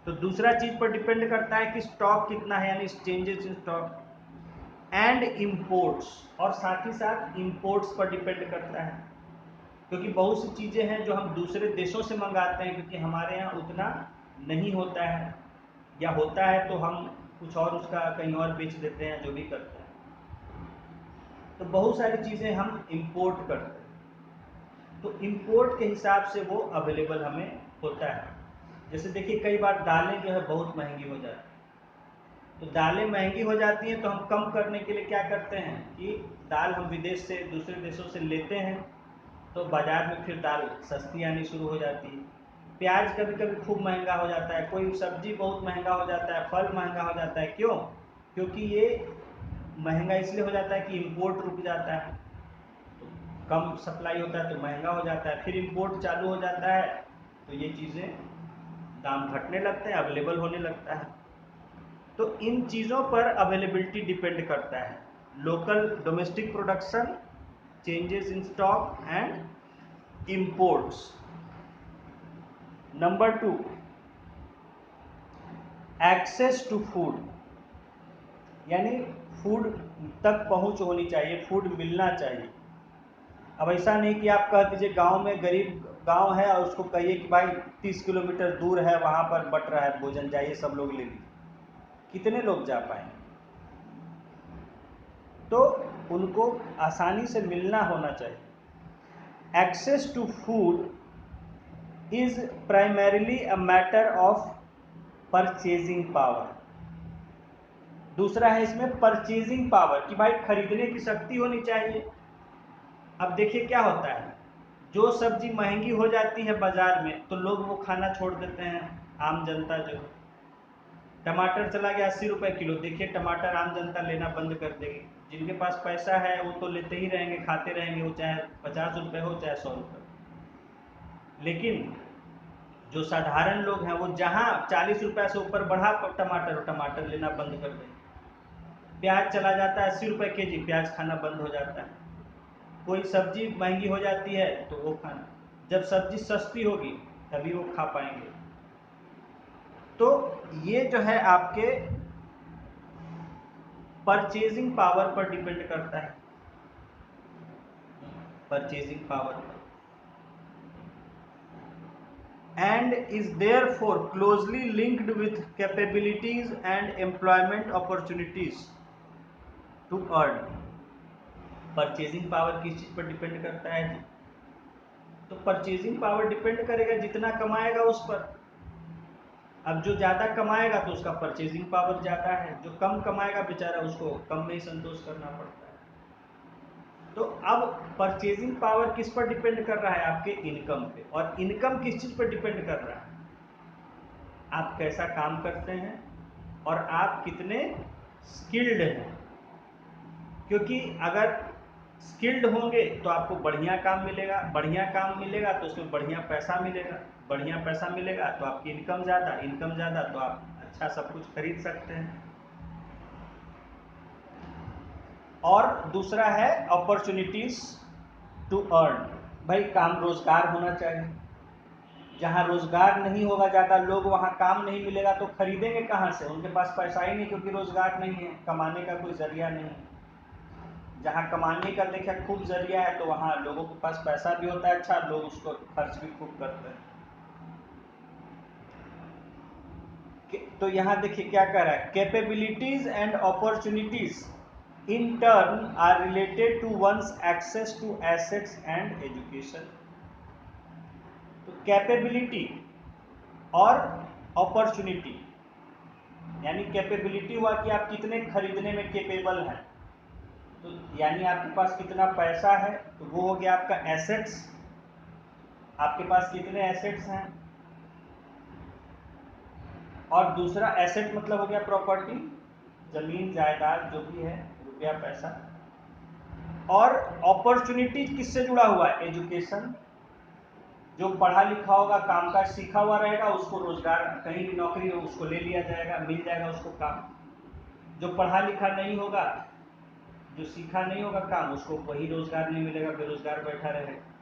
तो दूसरा चीज़ पर डिपेंड करता है कि स्टॉक कितना है, यानी changes in stock and imports, और साथ ही साथ इम्पोर्ट्स पर डिपेंड करता है, क्योंकि बहुत सी चीज़ें हैं जो हम दूसरे देशों से मंगाते हैं क्योंकि हमारे यहाँ उतना नहीं होता है, या होता है तो हम कुछ और उसका कहीं और बेच देते हैं, जो भी करते हैं। तो बहुत सारी चीज़ें हम इंपोर्ट करते हैं, तो इंपोर्ट के हिसाब से वो अवेलेबल हमें होता है। जैसे देखिए कई बार दालें जो है बहुत महंगी हो जाती है, तो दालें महंगी हो जाती हैं तो हम कम करने के लिए क्या करते हैं कि दाल हम विदेश से दूसरे देशों से लेते हैं, तो बाज़ार में फिर दाल सस्ती आनी शुरू हो जाती है। प्याज कभी कभी खूब महंगा हो जाता है, कोई सब्जी बहुत महंगा हो जाता है, फल महंगा हो जाता है। क्यों? क्योंकि ये महंगा इसलिए हो जाता है कि इंपोर्ट रुक जाता है, तो कम सप्लाई होता है तो महंगा हो जाता है, फिर इंपोर्ट चालू हो जाता है तो ये चीज़ें दाम घटने लगते हैं, अवेलेबल होने लगता है। तो इन चीज़ों पर अवेलेबिलिटी डिपेंड करता है, local domestic production, changes in stock and imports. Number 2, access to food, यानी फूड तक पहुंच होनी चाहिए, फूड मिलना चाहिए। अब ऐसा नहीं कि आप कह दीजिए गांव में गरीब गांव है और उसको कहिए कि भाई 30 किलोमीटर दूर है, वहां पर बट रहा है भोजन, जाइए सब लोग ले लीजिए, कितने लोग जा पाएंगे? तो उनको आसानी से मिलना होना चाहिए। Access to food is primarily a matter of purchasing power. दूसरा है इसमें परचेजिंग पावर, कि भाई खरीदने की शक्ति होनी चाहिए। अब देखिए क्या होता है, जो सब्जी महंगी हो जाती है बाजार में तो लोग वो खाना छोड़ देते हैं। आम जनता जो, टमाटर चला गया 80 रुपए किलो, देखिए टमाटर आम जनता लेना बंद कर देगी। जिनके पास पैसा है वो तो लेते ही रहेंगे, खाते रहेंगे, वो चाहे 50 रुपए हो चाहे 100 रुपए। लेकिन जो साधारण लोग हैं वो जहां 40 रुपए से ऊपर बढ़ा टमाटर लेना बंद कर देंगे। प्याज चला जाता है 80 रुपए के जी, प्याज खाना बंद हो जाता है। कोई सब्जी महंगी हो जाती है तो वो खाना, जब सब्जी सस्ती होगी तभी वो खा पाएंगे। तो ये जो है आपके परचेजिंग पावर पर डिपेंड करता है, परचेजिंग पावर पर, and is therefore closely linked with capabilities and employment opportunities to earn. Purchasing power किस चीज पर डिपेंड करता है जी? तो परचेजिंग पावर डिपेंड करेगा जितना कमाएगा उस पर। अब जो ज़्यादा कमाएगा तो उसका परचेजिंग पावर ज़्यादा है, जो कम कमाएगा बेचारा उसको कम में ही संतोष करना पड़ता है। तो अब परचेजिंग पावर किस पर डिपेंड कर रहा है? आपके इनकम पे। और इनकम किस चीज़ पर डिपेंड कर रहा है? आप कैसा काम करते हैं और आप कितने स्किल्ड हैं। क्योंकि अगर स्किल्ड होंगे तो आपको बढ़िया काम मिलेगा, बढ़िया काम मिलेगा तो उसमें बढ़िया पैसा मिलेगा, बढ़िया पैसा मिलेगा तो आपकी इनकम ज़्यादा, इनकम ज़्यादा तो आप अच्छा सब कुछ खरीद सकते हैं। और दूसरा है अपॉर्चुनिटीज टू अर्न, भाई काम रोजगार होना चाहिए। जहाँ रोजगार नहीं होगा ज़्यादा लोग, वहाँ काम नहीं मिलेगा तो खरीदेंगे कहाँ से? उनके पास पैसा ही नहीं, क्योंकि रोजगार नहीं है, कमाने का कोई जरिया नहीं है। जहाँ कमाने का देखिए खूब जरिया है तो वहाँ लोगों के पास पैसा भी होता है, अच्छा लोग उसको खर्च भी खूब करते हैं। तो यहाँ देखिए क्या कह रहा है, capabilities and opportunities in turn are related to one's access to assets and education. तो कैपेबिलिटी और अपॉर्चुनिटी, यानी कैपेबिलिटी हुआ कि आप कितने खरीदने में केपेबल हैं, तो यानी आपके पास कितना पैसा है, तो वो हो गया आपका एसेट्स, आपके पास कितने एसेट्स हैं। और दूसरा एसेट मतलब हो गया प्रॉपर्टी, जमीन जायदाद जो भी है, रुपया पैसा। और अपॉर्चुनिटी किससे जुड़ा हुआ है? एजुकेशन। जो पढ़ा लिखा होगा, कामकाज सीखा हुआ रहेगा, उसको रोजगार, कहीं भी नौकरी हो उसको ले लिया जाएगा, मिल जाएगा उसको काम। जो पढ़ा लिखा नहीं होगा, जो सीखा नहीं होगा काम, उसको वही रोजगार नहीं मिलेगा, बेरोजगार बैठा रहेगा।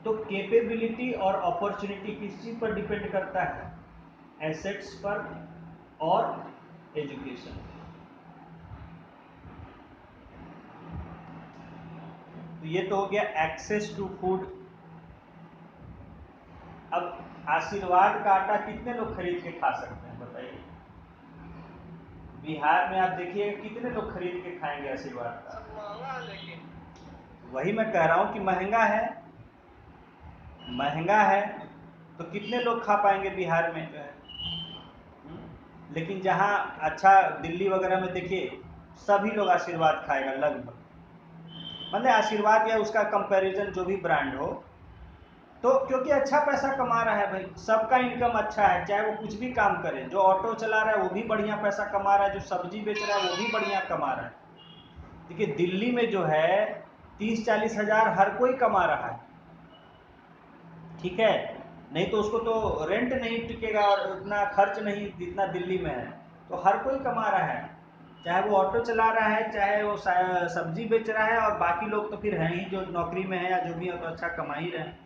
तो कैपेबिलिटी और अपॉर्चुनिटी किस चीज पर डिपेंड करता है? एसेट्स पर और एजुकेशन। तो ये तो हो गया एक्सेस टू फूड। अब आशीर्वाद का आटा कितने लोग खरीद के खा सकते हैं बताइए? बिहार में आप देखिए कितने लोग खरीद के खाएंगे आशीर्वाद का? महंगा है लेकिन। वही मैं कह रहा हूं कि महंगा है, महंगा है तो कितने लोग खा पाएंगे बिहार में जो है? लेकिन जहाँ अच्छा दिल्ली वगैरह में देखिए सभी लोग आशीर्वाद खाएगा लगभग, मतलब आशीर्वाद या उसका कंपैरिजन जो भी ब्रांड हो, तो क्योंकि अच्छा पैसा कमा रहा है भाई, सबका इनकम अच्छा है, चाहे वो कुछ भी काम करे, जो ऑटो चला रहा है वो भी बढ़िया पैसा कमा रहा है, जो सब्जी बेच रहा है वो भी बढ़िया कमा रहा है। देखिए दिल्ली में जो है 30-40 हजार हर कोई कमा रहा है, ठीक है, नहीं तो उसको तो रेंट नहीं टिकेगा और उतना खर्च नहीं जितना दिल्ली में है, तो हर कोई कमा रहा है, चाहे वो ऑटो चला रहा है, चाहे वो सब्जी बेच रहा है, और बाकी लोग तो फिर हैं ही जो नौकरी में है या जो भी है तो अच्छा कमा ही रहे हैं,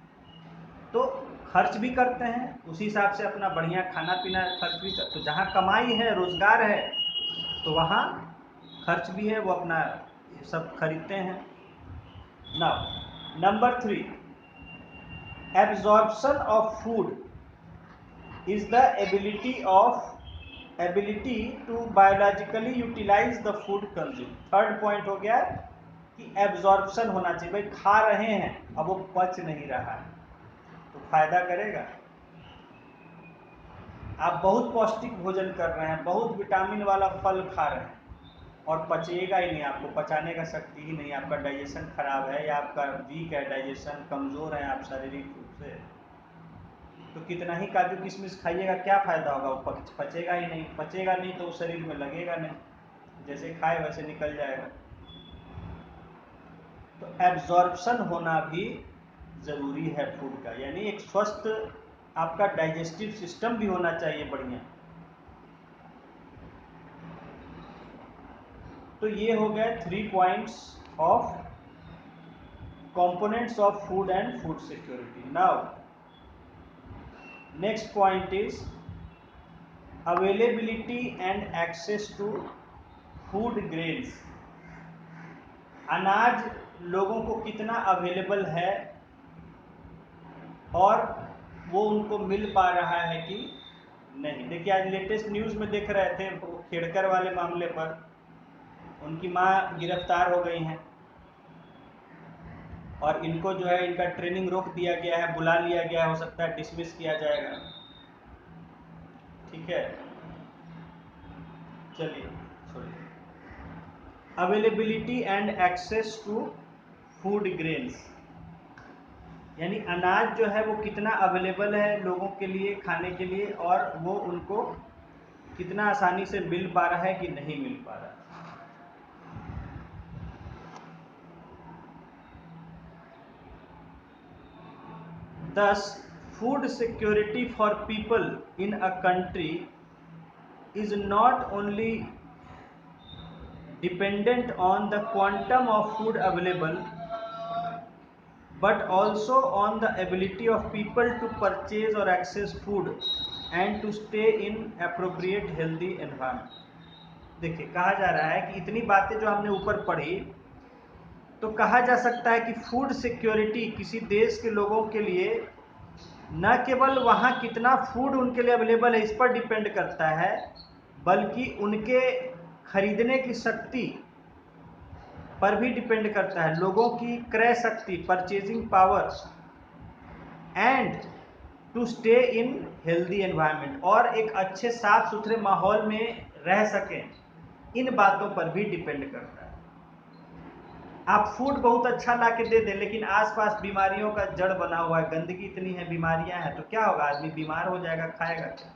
तो खर्च भी करते हैं उसी हिसाब से, अपना बढ़िया खाना पीना खर्च भी कर, तो जहाँ कमाई है रोजगार है तो वहाँ खर्च भी है, वो अपना सब खरीदते हैं। Now number 3, absorption of food is the ability to biologically utilize the food consumed। Third point हो गया कि एब्जॉर्प्शन होना चाहिए, भाई खा रहे हैं अब वो पच नहीं रहा है तो फायदा करेगा। आप बहुत पौष्टिक भोजन कर रहे हैं, बहुत विटामिन वाला फल खा रहे हैं और पचेगा ही नहीं, आपको पचाने का शक्ति ही नहीं, आपका डाइजेशन खराब है या आपका वीक है डाइजेशन, कमज़ोर है आप शारीरिक रूप से, तो कितना ही काजू किशमिश खाइएगा क्या फ़ायदा होगा, वो पचेगा ही नहीं, पचेगा नहीं तो शरीर में लगेगा नहीं, जैसे खाए वैसे निकल जाएगा। तो एब्जॉर्प्शन होना भी ज़रूरी है फूड का, यानी एक स्वस्थ आपका डाइजेस्टिव सिस्टम भी होना चाहिए बढ़िया। तो ये हो गए 3 points of components of food and food security. Now next point is availability and access to food grains। अनाज लोगों को कितना अवेलेबल है और वो उनको मिल पा रहा है कि नहीं। देखिए आज लेटेस्ट न्यूज़ में देख रहे थे खेड़कर वाले मामले पर, उनकी माँ गिरफ्तार हो गई हैं और इनको जो है इनका ट्रेनिंग रोक दिया गया है, बुला लिया गया है, हो सकता है डिसमिस किया जाएगा, ठीक है। चलिए छोड़िए। Availability and access to food grains, यानी अनाज जो है वो कितना अवेलेबल है लोगों के लिए खाने के लिए और वो उनको कितना आसानी से मिल पा रहा है कि नहीं मिल पा रहा है। Thus, food security for people in a country is not only dependent on the quantum of food available, but also on the ability of people to purchase or access food and to stay in appropriate healthy environment। देखिए कहा जा रहा है कि इतनी बातें जो हमने ऊपर पढ़ी, तो कहा जा सकता है कि फूड सिक्योरिटी किसी देश के लोगों के लिए न केवल वहाँ कितना फूड उनके लिए अवेलेबल है इस पर डिपेंड करता है, बल्कि उनके खरीदने की शक्ति पर भी डिपेंड करता है, लोगों की क्रय शक्ति, purchasing power, and to stay in healthy environment, और एक अच्छे साफ सुथरे माहौल में रह सकें, इन बातों पर भी डिपेंड करता है। आप फूड बहुत अच्छा ला के दे दें लेकिन आसपास बीमारियों का जड़ बना हुआ है, गंदगी इतनी है, बीमारियां हैं, तो क्या होगा, आदमी बीमार हो जाएगा, खाएगा क्या।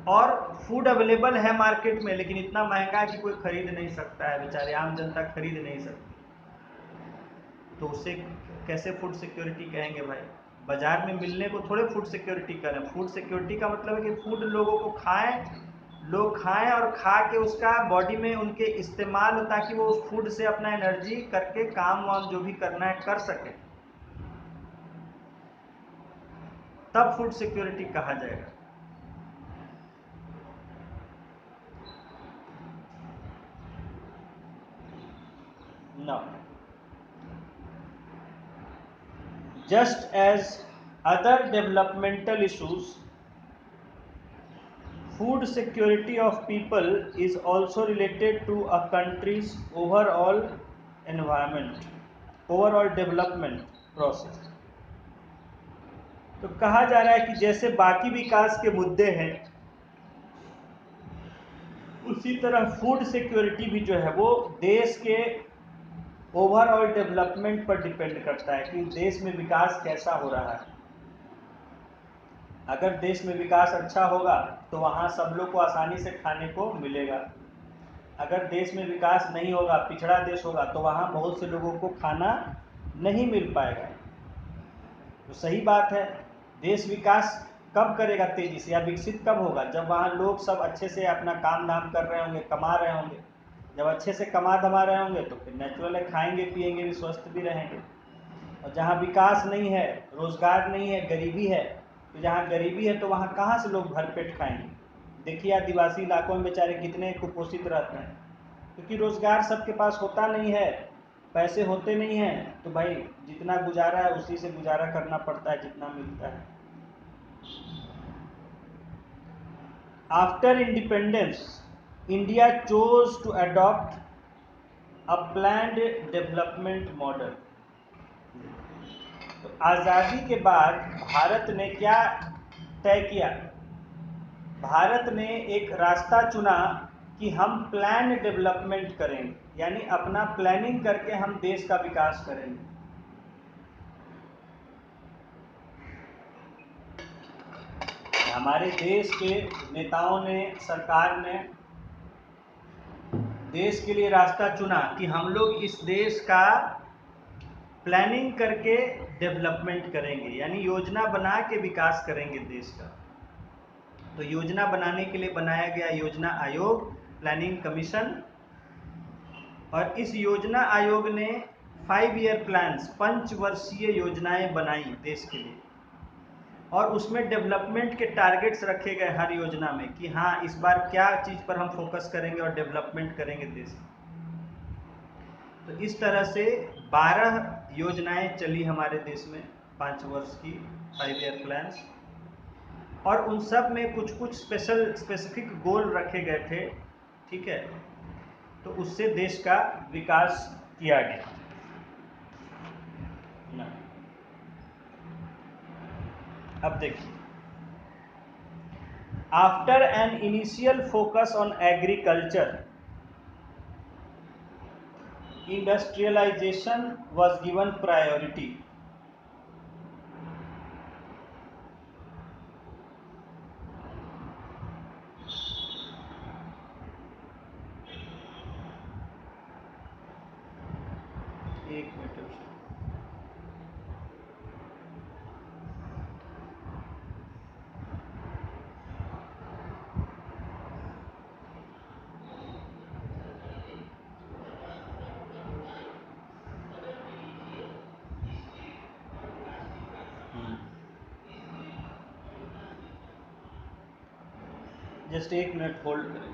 और फूड अवेलेबल है मार्केट में लेकिन इतना महंगा है कि कोई खरीद नहीं सकता है, बेचारे आम जनता खरीद नहीं सकती, तो उससे कैसे फूड सिक्योरिटी कहेंगे भाई। बाजार में मिलने को थोड़े फूड सिक्योरिटी करें, फूड सिक्योरिटी का मतलब है कि फूड लोगों को खाएं, लोग खाएं और खा के उसका बॉडी में उनके इस्तेमाल हो, ताकि वो उस फूड से अपना एनर्जी करके काम वाम जो भी करना है कर सके, तब फूड सिक्योरिटी कहा जाएगा। Now, just as other developmental issues, food security of people is also related to a country's overall environment, overall development process। तो कहा जा रहा है कि जैसे बाकी विकास के मुद्दे हैं उसी तरह फूड सिक्योरिटी भी जो है वो देश के ओवरऑल डेवलपमेंट पर डिपेंड करता है कि देश में विकास कैसा हो रहा है। अगर देश में विकास अच्छा होगा तो वहाँ सब लोग को आसानी से खाने को मिलेगा। अगर देश में विकास नहीं होगा, पिछड़ा देश होगा, तो वहाँ बहुत से लोगों को खाना नहीं मिल पाएगा। तो सही बात है, देश विकास कब करेगा तेजी से या विकसित कब होगा? जब वहाँ लोग सब अच्छे से अपना काम धाम कर रहे होंगे, कमा रहे होंगे। जब अच्छे से कमा धमा रहे होंगे तो फिर नेचुरल है, खाएंगे पिएंगे भी, स्वस्थ भी रहेंगे। और जहाँ विकास नहीं है, रोजगार नहीं है, गरीबी है, तो जहाँ गरीबी है तो वहाँ कहाँ से लोग भरपेट खाएंगे? देखिए आदिवासी इलाकों में बेचारे कितने कुपोषित रहते हैं, क्योंकि रोजगार सबके पास होता नहीं है, पैसे होते नहीं हैं, तो भाई जितना गुजारा है उसी से गुजारा करना पड़ता है जितना मिलता है। After independence India chose to adopt a planned development model. तो आज़ादी के बाद भारत ने क्या तय किया? भारत ने एक रास्ता चुना कि हम प्लान डेवलपमेंट करेंगे, यानी अपना प्लानिंग करके हम देश का विकास करेंगे। हमारे देश के नेताओं ने, सरकार ने देश के लिए रास्ता चुना कि हम लोग इस देश का प्लानिंग करके डेवलपमेंट करेंगे, यानी योजना बना के विकास करेंगे देश का। तो योजना बनाने के लिए बनाया गया योजना आयोग, प्लानिंग कमीशन। और इस योजना आयोग ने 5 ईयर प्लान्स, पंचवर्षीय योजनाएं बनाई देश के लिए, और उसमें डेवलपमेंट के टारगेट्स रखे गए हर योजना में कि हाँ इस बार क्या चीज़ पर हम फोकस करेंगे और डेवलपमेंट करेंगे देश। तो इस तरह से 12 योजनाएं चली हमारे देश में 5 वर्ष की, 5 ईयर प्लान्स। और उन सब में कुछ कुछ स्पेसिफिक गोल रखे गए थे, ठीक है। तो उससे देश का विकास किया गया। अब देखिए, after an initial focus on agriculture, industrialisation was given priority। एक मिनट। जस्ट एक मिनट होल्ड करें।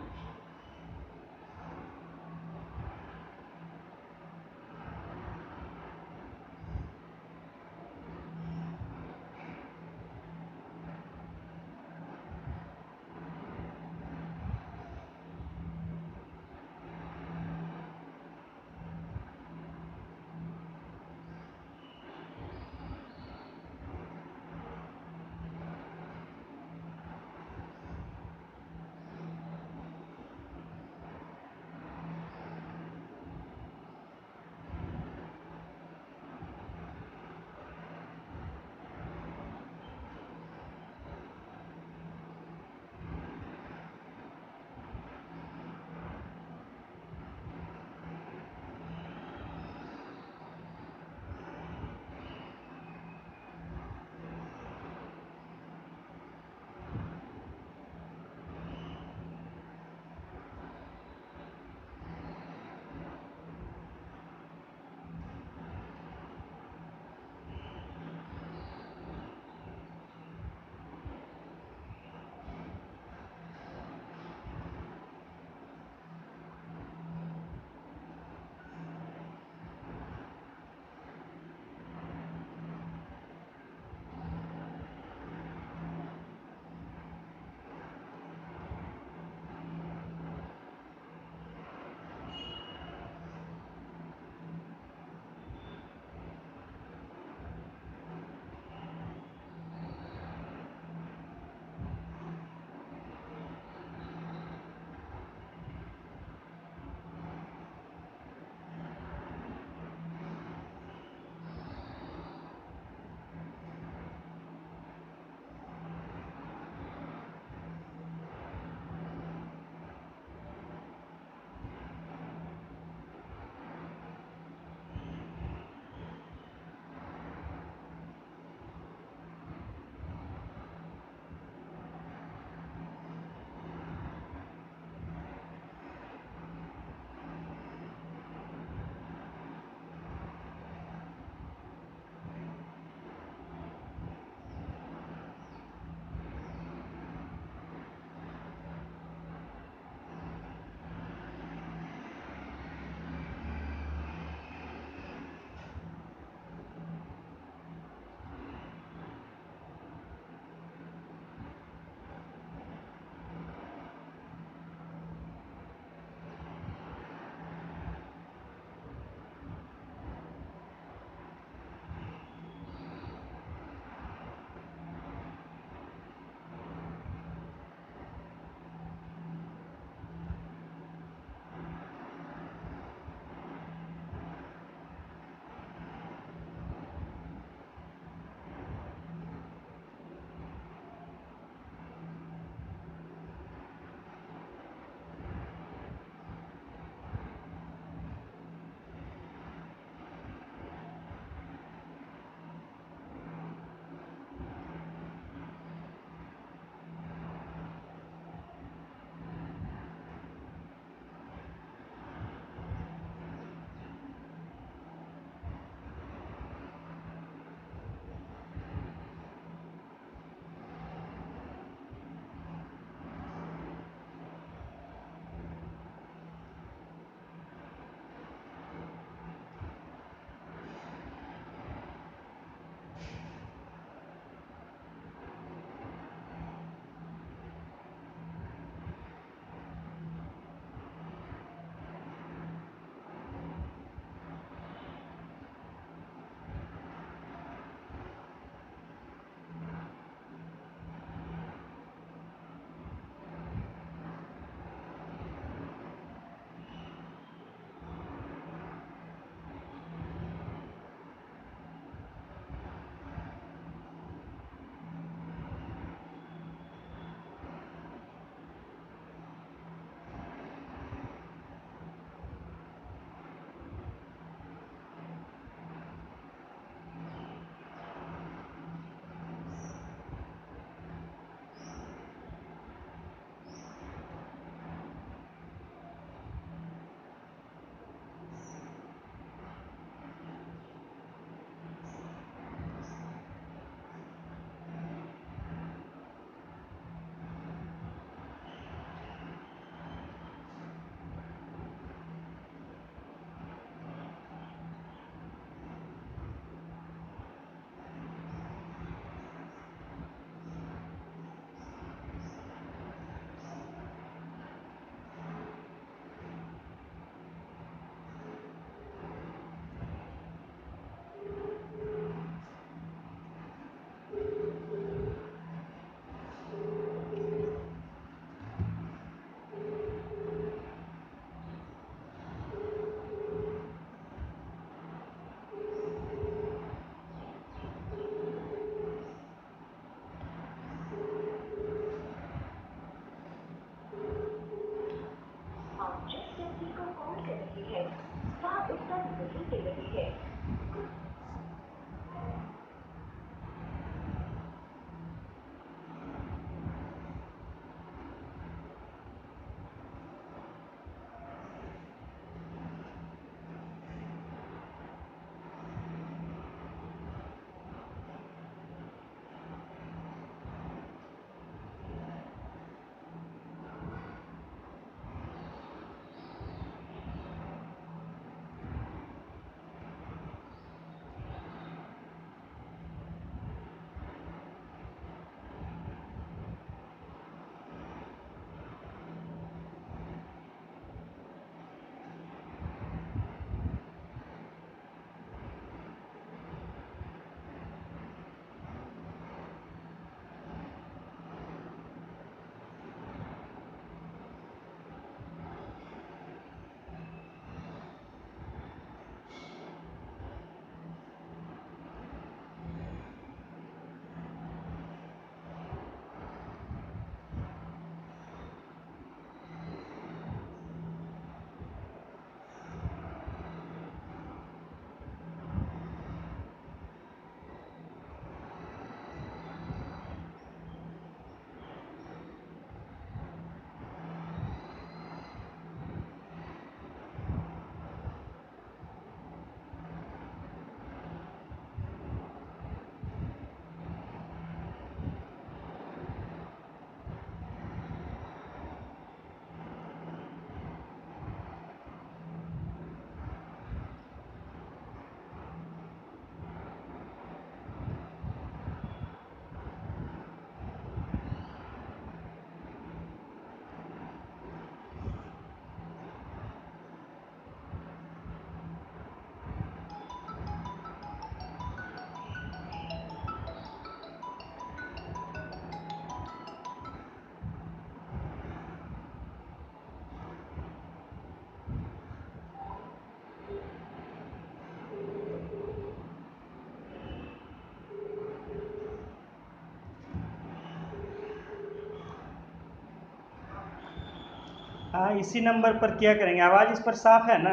हाँ, इसी नंबर पर क्या करेंगे? आवाज़ इस पर साफ है ना?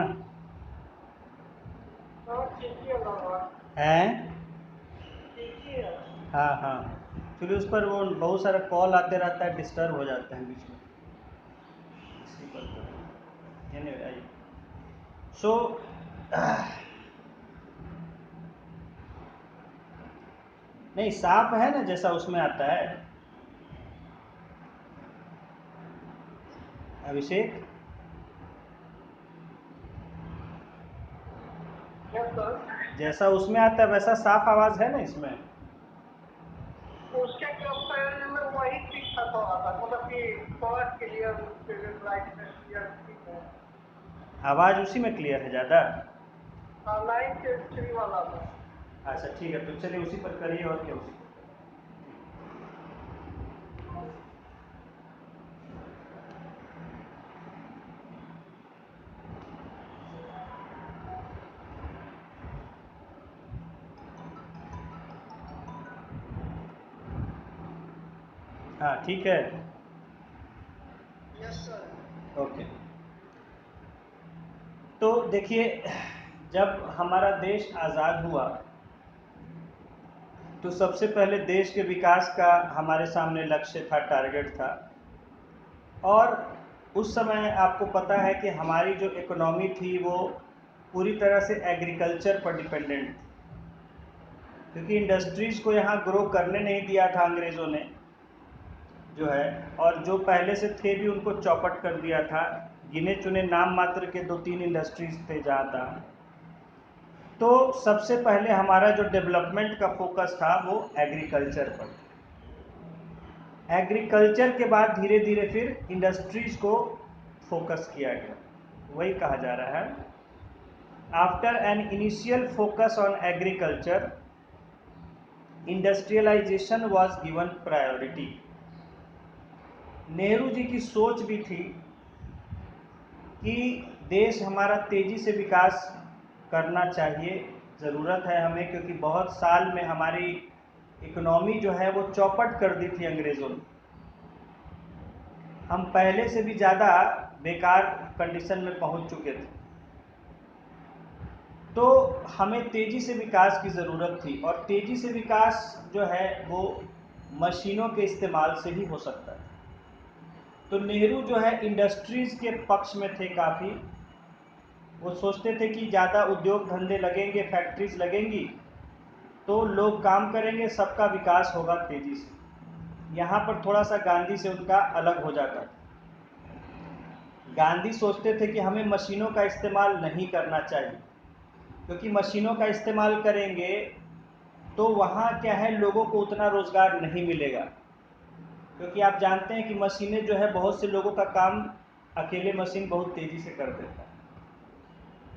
हाँ ठीक ही है बाबा, है। ठीक ही है। हाँ हाँ, क्योंकि उस पर वो बहुत सारा कॉल आते रहता है, डिस्टर्ब हो जाते हैं बीच में, इसी पर तो यानी आइए। सो नहीं, साफ है ना जैसा उसमें आता है अभिषेक? Yes sir. जैसा उसमें आता है वैसा साफ आवाज़ है ना इसमें? उसके कंपेयर में वही ठीक था थोड़ा सा, मतलब कि थोड़ा क्लियर, ब्राइटनेस क्लियर ठीक है। आवाज़ उसी में क्लियर है ज़्यादा? हाँ 9 से 3 वाला में। अच्छा ठीक है, तो चलिए उसी पर करिए, और क्या उसी पर। हाँ ठीक है। Yes sir. ओके, तो देखिए, जब हमारा देश आज़ाद हुआ तो सबसे पहले देश के विकास का हमारे सामने लक्ष्य था, टारगेट था। और उस समय आपको पता है कि हमारी जो इकोनॉमी थी वो पूरी तरह से एग्रीकल्चर पर डिपेंडेंट थी, क्योंकि इंडस्ट्रीज़ को यहाँ ग्रो करने नहीं दिया था अंग्रेज़ों ने जो है, और जो पहले से थे भी उनको चौपट कर दिया था। गिने चुने नाम मात्र के 2-3 इंडस्ट्रीज़ थे जहाँ था। तो सबसे पहले हमारा जो डेवलपमेंट का फोकस था वो एग्रीकल्चर पर। एग्रीकल्चर के बाद धीरे धीरे फिर इंडस्ट्रीज को फोकस किया गया, वही कहा जा रहा है। After an initial focus on agriculture, industrialisation was given priority. Nehru ji की सोच भी थी कि देश हमारा तेजी से विकास करना चाहिए, ज़रूरत है हमें, क्योंकि बहुत साल में हमारी इकोनॉमी जो है वो चौपट कर दी थी अंग्रेज़ों ने। हम पहले से भी ज़्यादा बेकार कंडीशन में पहुंच चुके थे, तो हमें तेज़ी से विकास की ज़रूरत थी। और तेज़ी से विकास जो है वो मशीनों के इस्तेमाल से ही हो सकता है। तो नेहरू जो है इंडस्ट्रीज़ के पक्ष में थे काफ़ी। वो सोचते थे कि ज़्यादा उद्योग धंधे लगेंगे, फैक्ट्रीज लगेंगी, तो लोग काम करेंगे, सबका विकास होगा तेज़ी से। यहाँ पर थोड़ा सा गांधी से उनका अलग हो जाता था। गांधी सोचते थे कि हमें मशीनों का इस्तेमाल नहीं करना चाहिए, क्योंकि मशीनों का इस्तेमाल करेंगे तो वहाँ क्या है, लोगों को उतना रोज़गार नहीं मिलेगा, क्योंकि आप जानते हैं कि मशीनें जो है बहुत से लोगों का काम अकेले मशीन बहुत तेज़ी से कर देता है।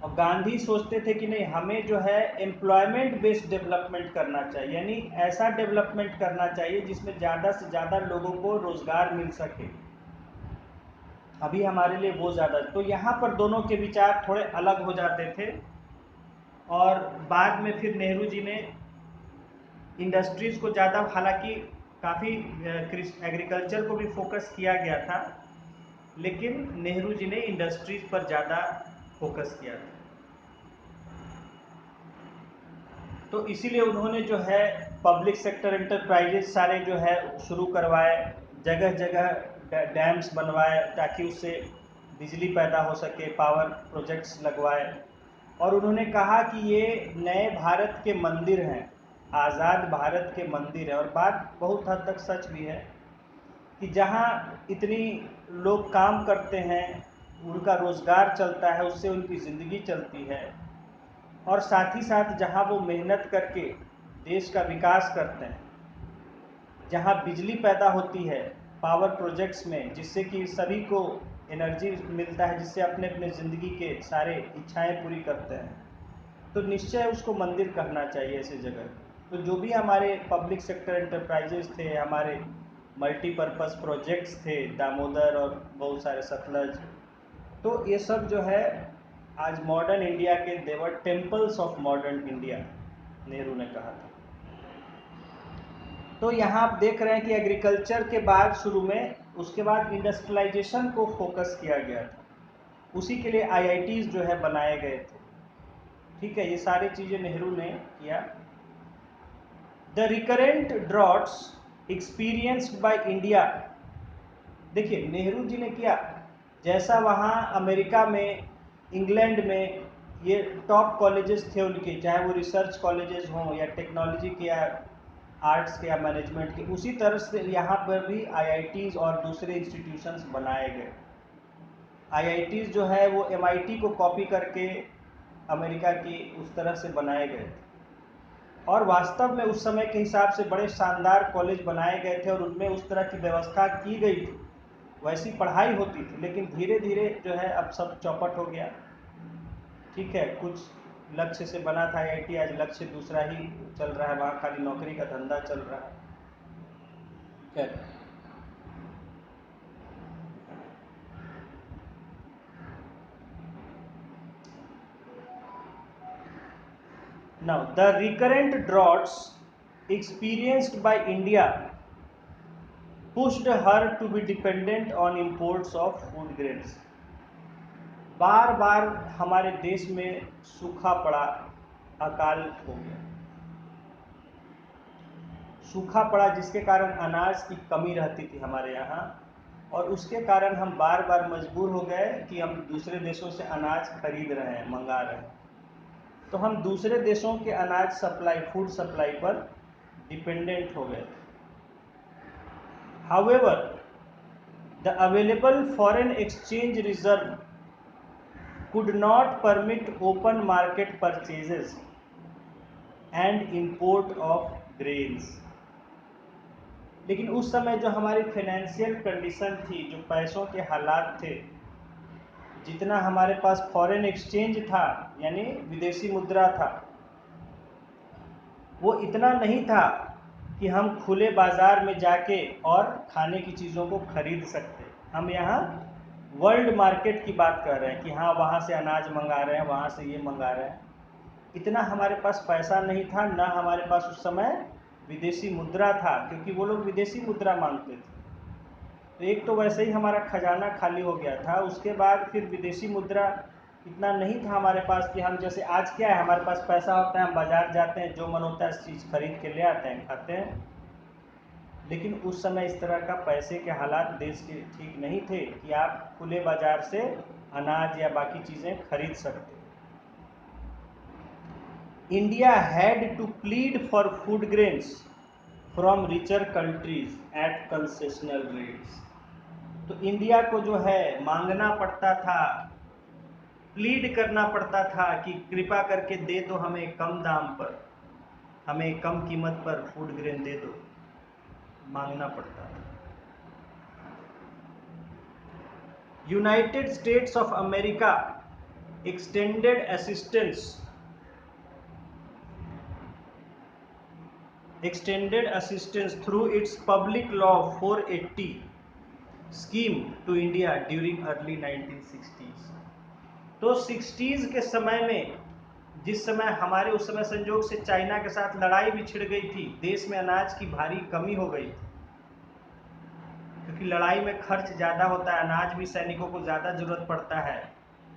और गांधी सोचते थे कि नहीं, हमें जो है एम्प्लॉयमेंट बेस्ड डेवलपमेंट करना चाहिए, यानी ऐसा डेवलपमेंट करना चाहिए जिसमें ज़्यादा से ज़्यादा लोगों को रोज़गार मिल सके। अभी हमारे लिए वो ज़्यादा, तो यहाँ पर दोनों के विचार थोड़े अलग हो जाते थे। और बाद में फिर नेहरू जी ने इंडस्ट्रीज़ को ज़्यादा, हालांकि काफ़ी एग्रीकल्चर को भी फोकस किया गया था, लेकिन नेहरू जी ने इंडस्ट्रीज़ पर ज़्यादा फोकस किया था। तो इसीलिए उन्होंने जो है पब्लिक सेक्टर एंटरप्राइजेस सारे जो है शुरू करवाए, जगह जगह डैम्स बनवाए ताकि उससे बिजली पैदा हो सके, पावर प्रोजेक्ट्स लगवाए। और उन्होंने कहा कि ये नए भारत के मंदिर हैं, आज़ाद भारत के मंदिर हैं। और बात बहुत हद तक सच भी है कि जहाँ इतनी लोग काम करते हैं, उनका रोज़गार चलता है, उससे उनकी ज़िंदगी चलती है, और साथ ही साथ जहाँ वो मेहनत करके देश का विकास करते हैं, जहाँ बिजली पैदा होती है पावर प्रोजेक्ट्स में, जिससे कि सभी को एनर्जी मिलता है, जिससे अपने अपने ज़िंदगी के सारे इच्छाएं पूरी करते हैं, तो निश्चय उसको मंदिर कहना चाहिए ऐसी जगह। तो जो भी हमारे पब्लिक सेक्टर एंटरप्राइजेस थे, हमारे मल्टीपर्पज़ प्रोजेक्ट्स थे, दामोदर और बहुत सारे सतलज, तो ये सब जो है आज मॉडर्न इंडिया के देवर temples of modern India, Nehru ने कहा था। तो यहाँ आप देख रहे हैं कि एग्रीकल्चर के बाद शुरू में उसके बाद इंडस्ट्रियलाइजेशन को फोकस किया गया था, उसी के लिए आईआईटीज जो है बनाए गए थे। ठीक है, ये सारी चीज़ें नेहरू ने किया। The recurrent droughts experienced by India, देखिए नेहरू जी ने किया, जैसा वहाँ अमेरिका में, इंग्लैंड में ये टॉप कॉलेजेस थे उनके, चाहे वो रिसर्च कॉलेजेस हों या टेक्नोलॉजी के या आर्ट्स के या मैनेजमेंट के, उसी तरह से यहाँ पर भी आईआईटीज और दूसरे इंस्टीट्यूशंस बनाए गए। आईआईटीज जो है वो एमआईटी को कॉपी करके अमेरिका की उस तरह से बनाए गए थे, और वास्तव में उस समय के हिसाब से बड़े शानदार कॉलेज बनाए गए थे और उनमें उस तरह की व्यवस्था की गई थी, वैसी पढ़ाई होती थी। लेकिन धीरे धीरे जो है अब सब चौपट हो गया। ठीक है, कुछ लक्ष्य से बना था आईआईटी, आज लक्ष्य दूसरा ही चल रहा है, वहाँ खाली नौकरी का धंधा चल रहा है। खैर, now the recurrent droughts experienced by India pushed her to be dependent on imports of food grains। बार बार हमारे देश में सूखा पड़ा, अकाल हो गया, सूखा पड़ा जिसके कारण अनाज की कमी रहती थी हमारे यहाँ, और उसके कारण हम बार बार मजबूर हो गए कि हम दूसरे देशों से अनाज खरीद रहे हैं, मंगा रहे हैं। तो हम दूसरे देशों के अनाज सप्लाई, फूड सप्लाई पर डिपेंडेंट हो गए। However, the available foreign exchange reserve could not permit open market purchases and import of grains। लेकिन उस समय जो हमारी फाइनेंशियल कंडीशन थी, जो पैसों के हालात थे, जितना हमारे पास फॉरेन एक्सचेंज था यानी विदेशी मुद्रा था, वो इतना नहीं था कि हम खुले बाजार में जाके और खाने की चीज़ों को खरीद सकते। हम यहाँ वर्ल्ड मार्केट की बात कर रहे हैं कि हाँ वहाँ से अनाज मंगा रहे हैं, वहाँ से ये मंगा रहे हैं। इतना हमारे पास पैसा नहीं था, ना हमारे पास उस समय विदेशी मुद्रा था, क्योंकि वो लोग विदेशी मुद्रा मांगते थे। तो एक तो वैसे ही हमारा खजाना खाली हो गया था, उसके बाद फिर विदेशी मुद्रा इतना नहीं था हमारे पास कि हम, जैसे आज क्या है, हमारे पास पैसा होता है, हम बाजार जाते हैं, जो मन होता है चीज़ खरीद के ले आते हैं, खाते हैं। लेकिन उस समय इस तरह का पैसे के हालात देश के ठीक नहीं थे कि आप खुले बाजार से अनाज या बाकी चीज़ें खरीद सकते। India had to plead for food grains from richer countries at concessional rates. तो इंडिया को जो है मांगना पड़ता था, प्लीड करना पड़ता था कि कृपा करके दे दो हमें कम दाम पर, हमें कम कीमत पर फूड ग्रेन दे दो, मांगना पड़ता था। United States of America extended assistance through its public law 480 scheme to India during early 1960s। तो 60s के समय में, जिस समय हमारे उस समय संयोग से चाइना के साथ लड़ाई भी छिड़ गई थी, देश में अनाज की भारी कमी हो गई थी, क्योंकि लड़ाई में खर्च ज़्यादा होता है, अनाज भी सैनिकों को ज़्यादा जरूरत पड़ता है,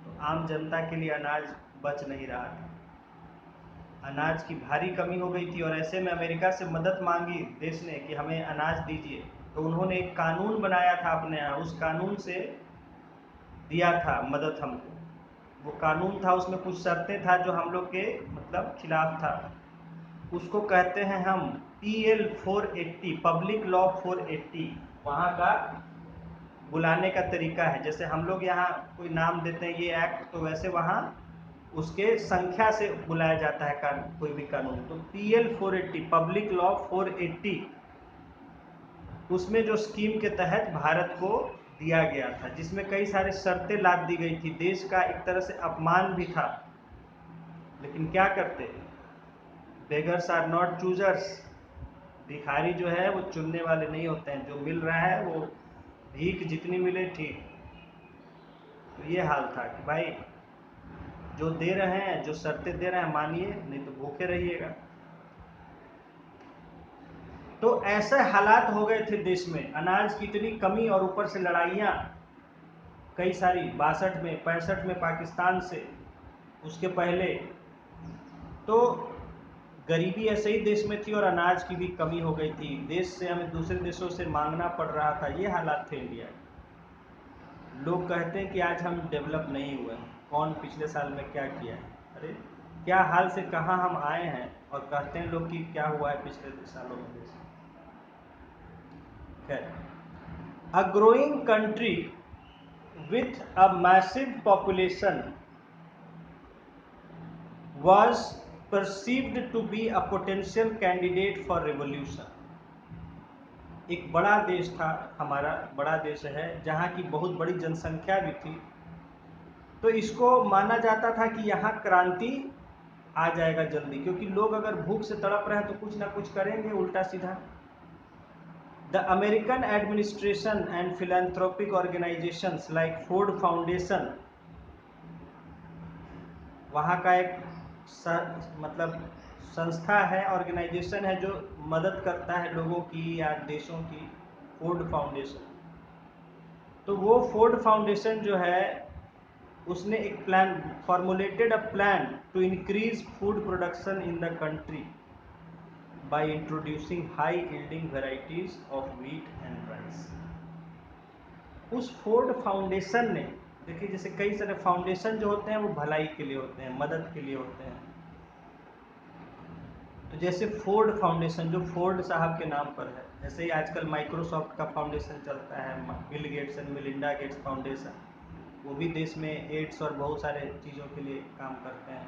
तो आम जनता के लिए अनाज बच नहीं रहा था, अनाज की भारी कमी हो गई थी। और ऐसे में अमेरिका से मदद मांगी देश ने कि हमें अनाज दीजिए, तो उन्होंने एक कानून बनाया था अपने यहाँ, उस कानून से दिया था मदद हमको। वो कानून था, उसमें कुछ शर्तें था जो हम लोग के मतलब खिलाफ था, उसको कहते हैं हम PL 480, पब्लिक लॉ 480, वहाँ का बुलाने का तरीका है। जैसे हम लोग यहाँ कोई नाम देते हैं ये एक्ट, तो वैसे वहाँ उसके संख्या से बुलाया जाता है कानून, कोई भी कानून। तो PL 480, पब्लिक लॉ 480, उसमें जो स्कीम के तहत भारत को दिया गया था, जिसमें कई सारे शर्तें लाद दी गई थी, देश का एक तरह से अपमान भी था। लेकिन क्या करते, बेगर्स आर नॉट चूजर्स, भिखारी जो है वो चुनने वाले नहीं होते हैं, जो मिल रहा है वो भीख जितनी मिले ठीक। तो ये हाल था कि भाई जो दे रहे हैं, जो शर्तें दे रहे हैं मानिए, नहीं तो भूखे रहिएगा। तो ऐसे हालात हो गए थे देश में, अनाज की इतनी कमी और ऊपर से लड़ाइयाँ कई सारी, 62 में 65 में पाकिस्तान से, उसके पहले, तो गरीबी ऐसे ही देश में थी और अनाज की भी कमी हो गई थी, देश से हमें दूसरे देशों से मांगना पड़ रहा था, ये हालात थे इंडिया के। लोग कहते हैं कि आज हम डेवलप नहीं हुए, कौन पिछले साल में क्या किया है, अरे क्या हाल से कहाँ हम आए हैं, और कहते हैं लोग कि क्या हुआ है पिछले सालों में देश में। खैर, a growing country with a massive population was perceived to be a potential candidate for revolution। एक बड़ा देश था हमारा, बड़ा देश है जहाँ की बहुत बड़ी जनसंख्या भी थी, तो इसको माना जाता था कि यहाँ क्रांति आ जाएगा जल्दी, क्योंकि लोग अगर भूख से तड़प रहे हैं तो कुछ ना कुछ करेंगे उल्टा सीधा। The American administration and philanthropic organizations like Ford Foundation, वहाँ का एक मतलब संस्था है, ऑर्गेनाइजेशन है जो मदद करता है लोगों की या देशों की, फोर्ड फाउंडेशन। तो वो फोर्ड फाउंडेशन जो है उसने एक plan formulated a plan to increase food production in the country by introducing high yielding varieties of wheat and rice. उस फोर्ड फाउंडेशन ने, देखिए जैसे कई सारे फाउंडेशन जो होते हैं वो भलाई के लिए होते हैं, मदद के लिए होते हैं, तो जैसे फोर्ड फाउंडेशन जो फोर्ड साहब के नाम पर है, ऐसे ही आजकल माइक्रोसॉफ्ट का फाउंडेशन चलता है, Bill Gates and Melinda Gates foundation, वो भी देश में एड्स और बहुत सारे चीज़ों के लिए काम करते हैं।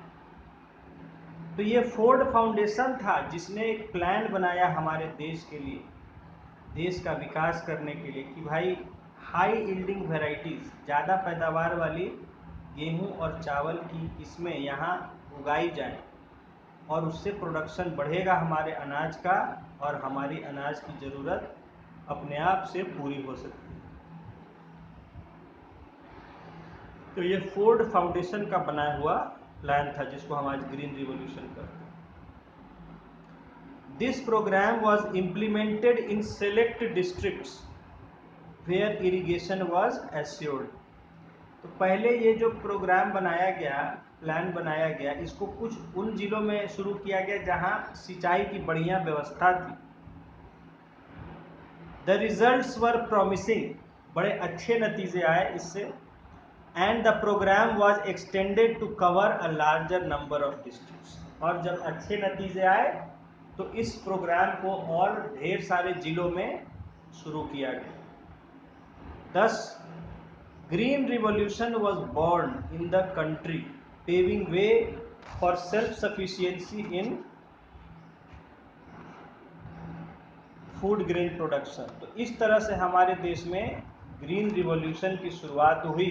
तो ये फोर्ड फाउंडेशन था जिसने एक प्लान बनाया हमारे देश के लिए, देश का विकास करने के लिए, कि भाई हाई यील्डिंग वेराइटीज़, ज़्यादा पैदावार वाली गेहूं और चावल की किस्में यहाँ उगाई जाएं, और उससे प्रोडक्शन बढ़ेगा हमारे अनाज का, और हमारी अनाज की ज़रूरत अपने आप से पूरी हो सकती है। तो ये फोर्ड फाउंडेशन का बनाया हुआ प्लान था जिसको हम आज ग्रीन रिवॉल्यूशन कहते हैं। This programme was implemented in select districts where irrigation was assured. तो पहले ये जो प्रोग्राम बनाया गया, प्लान बनाया गया, इसको कुछ उन जिलों में शुरू किया गया जहां सिंचाई की बढ़िया व्यवस्था थी। द रिजल्ट्स वर प्रॉमिसिंग, बड़े अच्छे नतीजे आए इससे, and the programme was extended to cover a larger number of districts. और जब अच्छे नतीजे आए तो इस प्रोग्राम को और ढेर सारे जिलों में शुरू किया गया। Thus, Green Revolution was born in the country, paving way for self-sufficiency in food grain production। तो इस तरह से हमारे देश में ग्रीन रिवॉल्यूशन की शुरुआत हुई,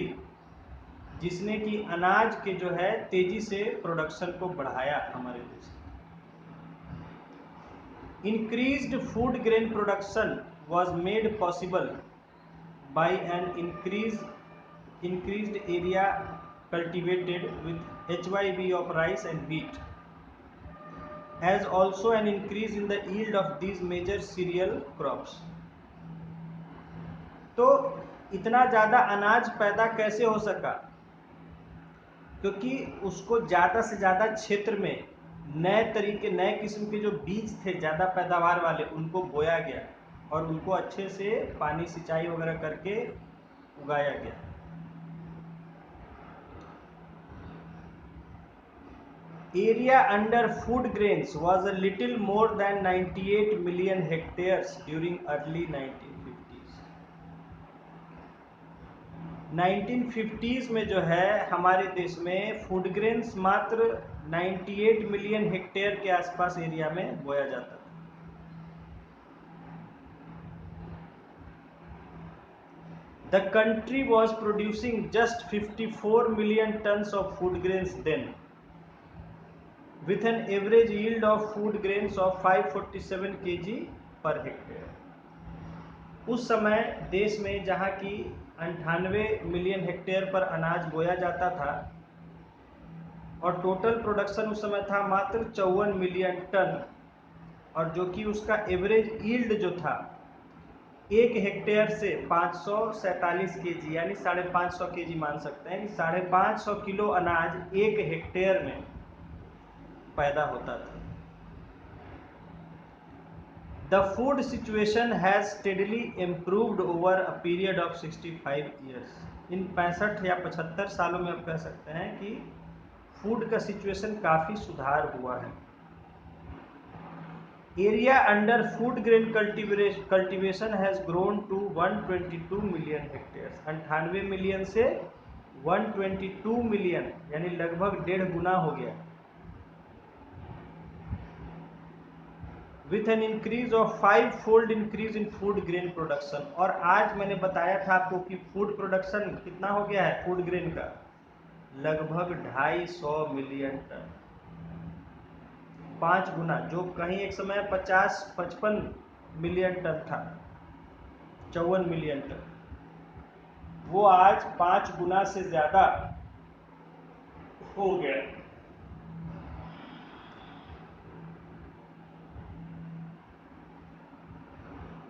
जिसने कि अनाज के जो है तेजी से प्रोडक्शन को बढ़ाया हमारे देश में। Increased food grain production was made possible by an increased area cultivated with HYB of rice and wheat, as also an increase in the yield of these major cereal crops। तो इतना ज़्यादा अनाज पैदा कैसे हो सका? क्योंकि उसको ज़्यादा से ज़्यादा क्षेत्र में नए तरीके, नए किस्म के जो बीज थे ज़्यादा पैदावार वाले, उनको बोया गया और उनको अच्छे से पानी सिंचाई वगैरह करके उगाया गया। Area under food grains was a little more than 98 million hectares during early 1950s। 1950s में जो है हमारे देश में फूड ग्रेन्स मात्र 98 मिलियन हेक्टेयर के आसपास एरिया में बोया जाता था। The country was producing just 54 million tons of food grains then, with an average yield of food grains of 547 kg per hectare। उस समय देश में जहाँ की 98 मिलियन हेक्टेयर पर अनाज बोया जाता था और टोटल प्रोडक्शन उस समय था मात्र 54 मिलियन टन, और जो कि उसका एवरेज यील्ड जो था 1 हेक्टेयर से 547 केजी यानी 550 केजी मान सकते हैं कि 550 किलो अनाज 1 हेक्टेयर में पैदा होता था। The food situation has steadily improved over a period of 65 years. इन 65 या 75 सालों में आप कह सकते हैं कि फूड का सिचुएशन काफ़ी सुधार हुआ है। Area under food grain cultivation has grown to 122 million hectares. 98 million से 122 मिलियन यानी लगभग 1.5 गुना हो गया। With an increase of 5-fold increase in food grain production. और आज मैंने बताया था आपको कि फूड प्रोडक्शन कितना हो गया है फूड ग्रेन का, लगभग 250 मिलियन टन, 5 गुना। जो कहीं एक समय 50-55 मिलियन टन था, 54 मिलियन टन, वो आज 5 गुना से ज्यादा हो गया।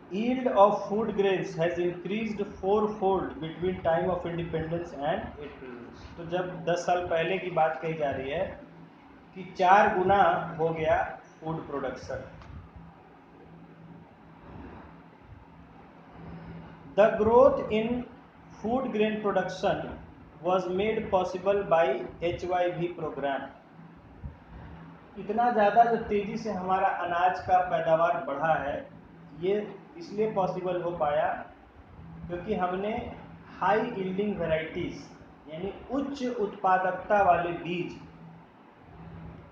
Yield of food grains has increased 4-fold between time of independence and its present। तो जब 10 साल पहले की बात कही जा रही है कि 4 गुना हो गया food production. The growth in food grain production was made possible by HYV program। इतना ज़्यादा जो तेज़ी से हमारा अनाज का पैदावार बढ़ा है, ये इसलिए पॉसिबल हो पाया क्योंकि हमने हाई यील्डिंग वेराइटीज़ यानी उच्च उत्पादकता वाले बीज,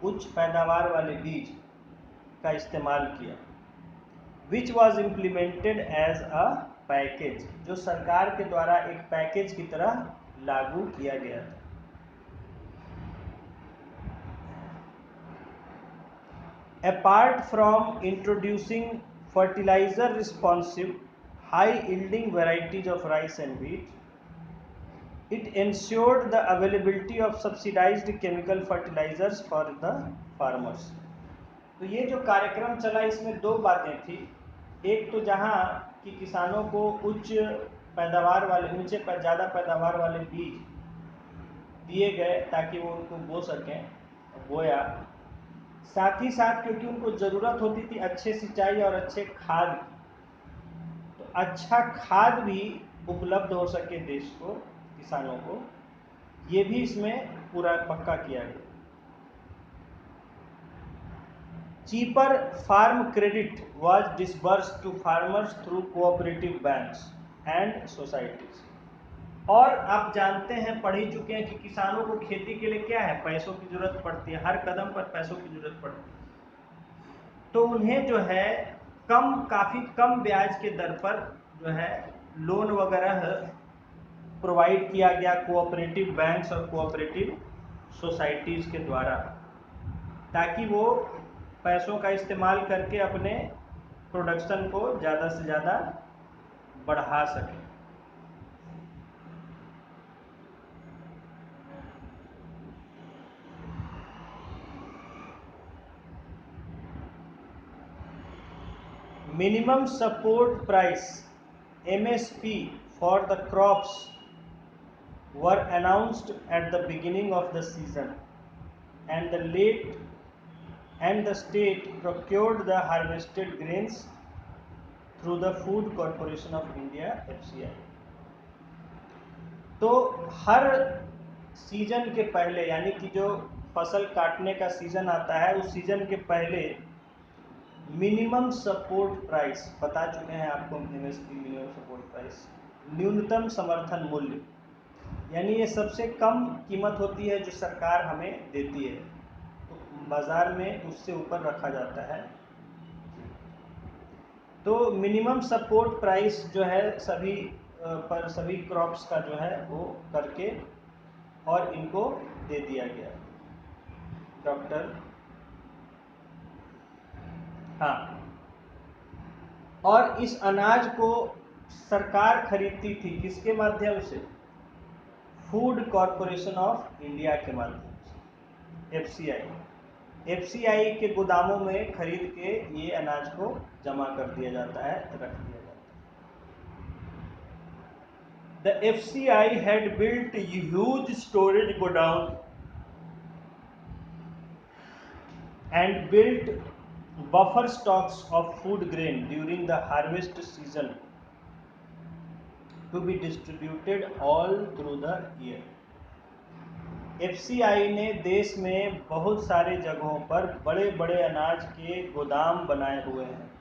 उच्च पैदावार वाले बीज का इस्तेमाल किया। Which was implemented as a package, जो सरकार के द्वारा एक पैकेज की तरह लागू किया गया था। Apart from introducing fertilizer responsive high yielding varieties of rice and wheat, it ensured the availability of subsidized chemical fertilizers for the farmers। तो ये जो कार्यक्रम चला इसमें 2 बातें थी। एक तो जहाँ कि किसानों को उच्च पैदावार वाले ज़्यादा पैदावार वाले बीज दिए गए ताकि वो उनको बो सकें, बोया। साथ ही साथ क्योंकि उनको ज़रूरत होती थी अच्छे सिंचाई और अच्छे खाद की, तो अच्छा खाद भी उपलब्ध हो सके देश को, किसानों को, ये भी इसमें पूरा पक्का किया गया। Cheaper farm credit was disbursed to farmers through cooperative banks and societies. और आप जानते हैं, पढ़ ही चुके हैं कि किसानों को खेती के लिए क्या है, पैसों की जरूरत पड़ती है, हर कदम पर पैसों की जरूरत पड़ती है। तो उन्हें जो है काफ़ी कम ब्याज के दर पर जो है लोन वगैरह प्रोवाइड किया गया कोऑपरेटिव बैंक्स और कोऑपरेटिव सोसाइटीज़ के द्वारा, ताकि वो पैसों का इस्तेमाल करके अपने प्रोडक्शन को ज़्यादा से ज़्यादा बढ़ा सकें। Minimum support price MSP for the crops were announced at the beginning of the season, and the state procured the harvested grains through the Food Corporation of India FCI। तो हर सीजन के पहले यानी कि जो फसल काटने का सीजन आता है उस सीजन के पहले मिनिमम सपोर्ट प्राइस बता चुके हैं आपको। MSP मिनिमम सपोर्ट प्राइस, न्यूनतम समर्थन मूल्य, यानी ये सबसे कम कीमत होती है जो सरकार हमें देती है, तो बाज़ार में उससे ऊपर रखा जाता है। तो मिनिमम सपोर्ट प्राइस जो है सभी क्रॉप्स का जो है वो करके और इनको दे दिया गया। डॉक्टर हाँ, और इस अनाज को सरकार खरीदती थी किसके माध्यम से, फूड कॉरपोरेशन ऑफ इंडिया के माध्यम से, FCI। एफसीआई के गोदामों में खरीद के ये अनाज को जमा कर दिया जाता है, रख दिया जाता है। The FCI had built huge storage godown and built buffer stocks of food grain during the harvest season to be distributed all through the year. FCI ने देश में बहुत सारे जगहों पर बड़े बड़े अनाज के गोदाम बनाए हुए हैं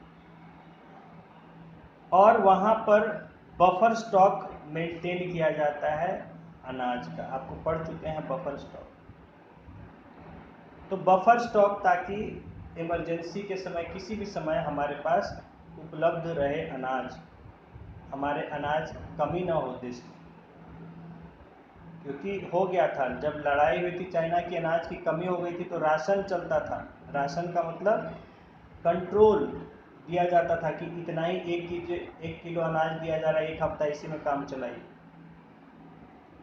और वहां पर बफर स्टॉक मेंटेन किया जाता है अनाज का। आपको पढ़ चुके हैं बफर स्टॉक। तो बफर स्टॉक ताकि इमरजेंसी के समय किसी भी समय हमारे पास उपलब्ध रहे अनाज, हमारे अनाज कमी ना हो देश में। क्योंकि हो गया था, जब लड़ाई हुई थी चाइना की, अनाज की कमी हो गई थी तो राशन चलता था। राशन का मतलब कंट्रोल दिया जाता था कि इतना ही एक किलो अनाज दिया जा रहा है, एक हफ्ता इसी में काम चलाइए,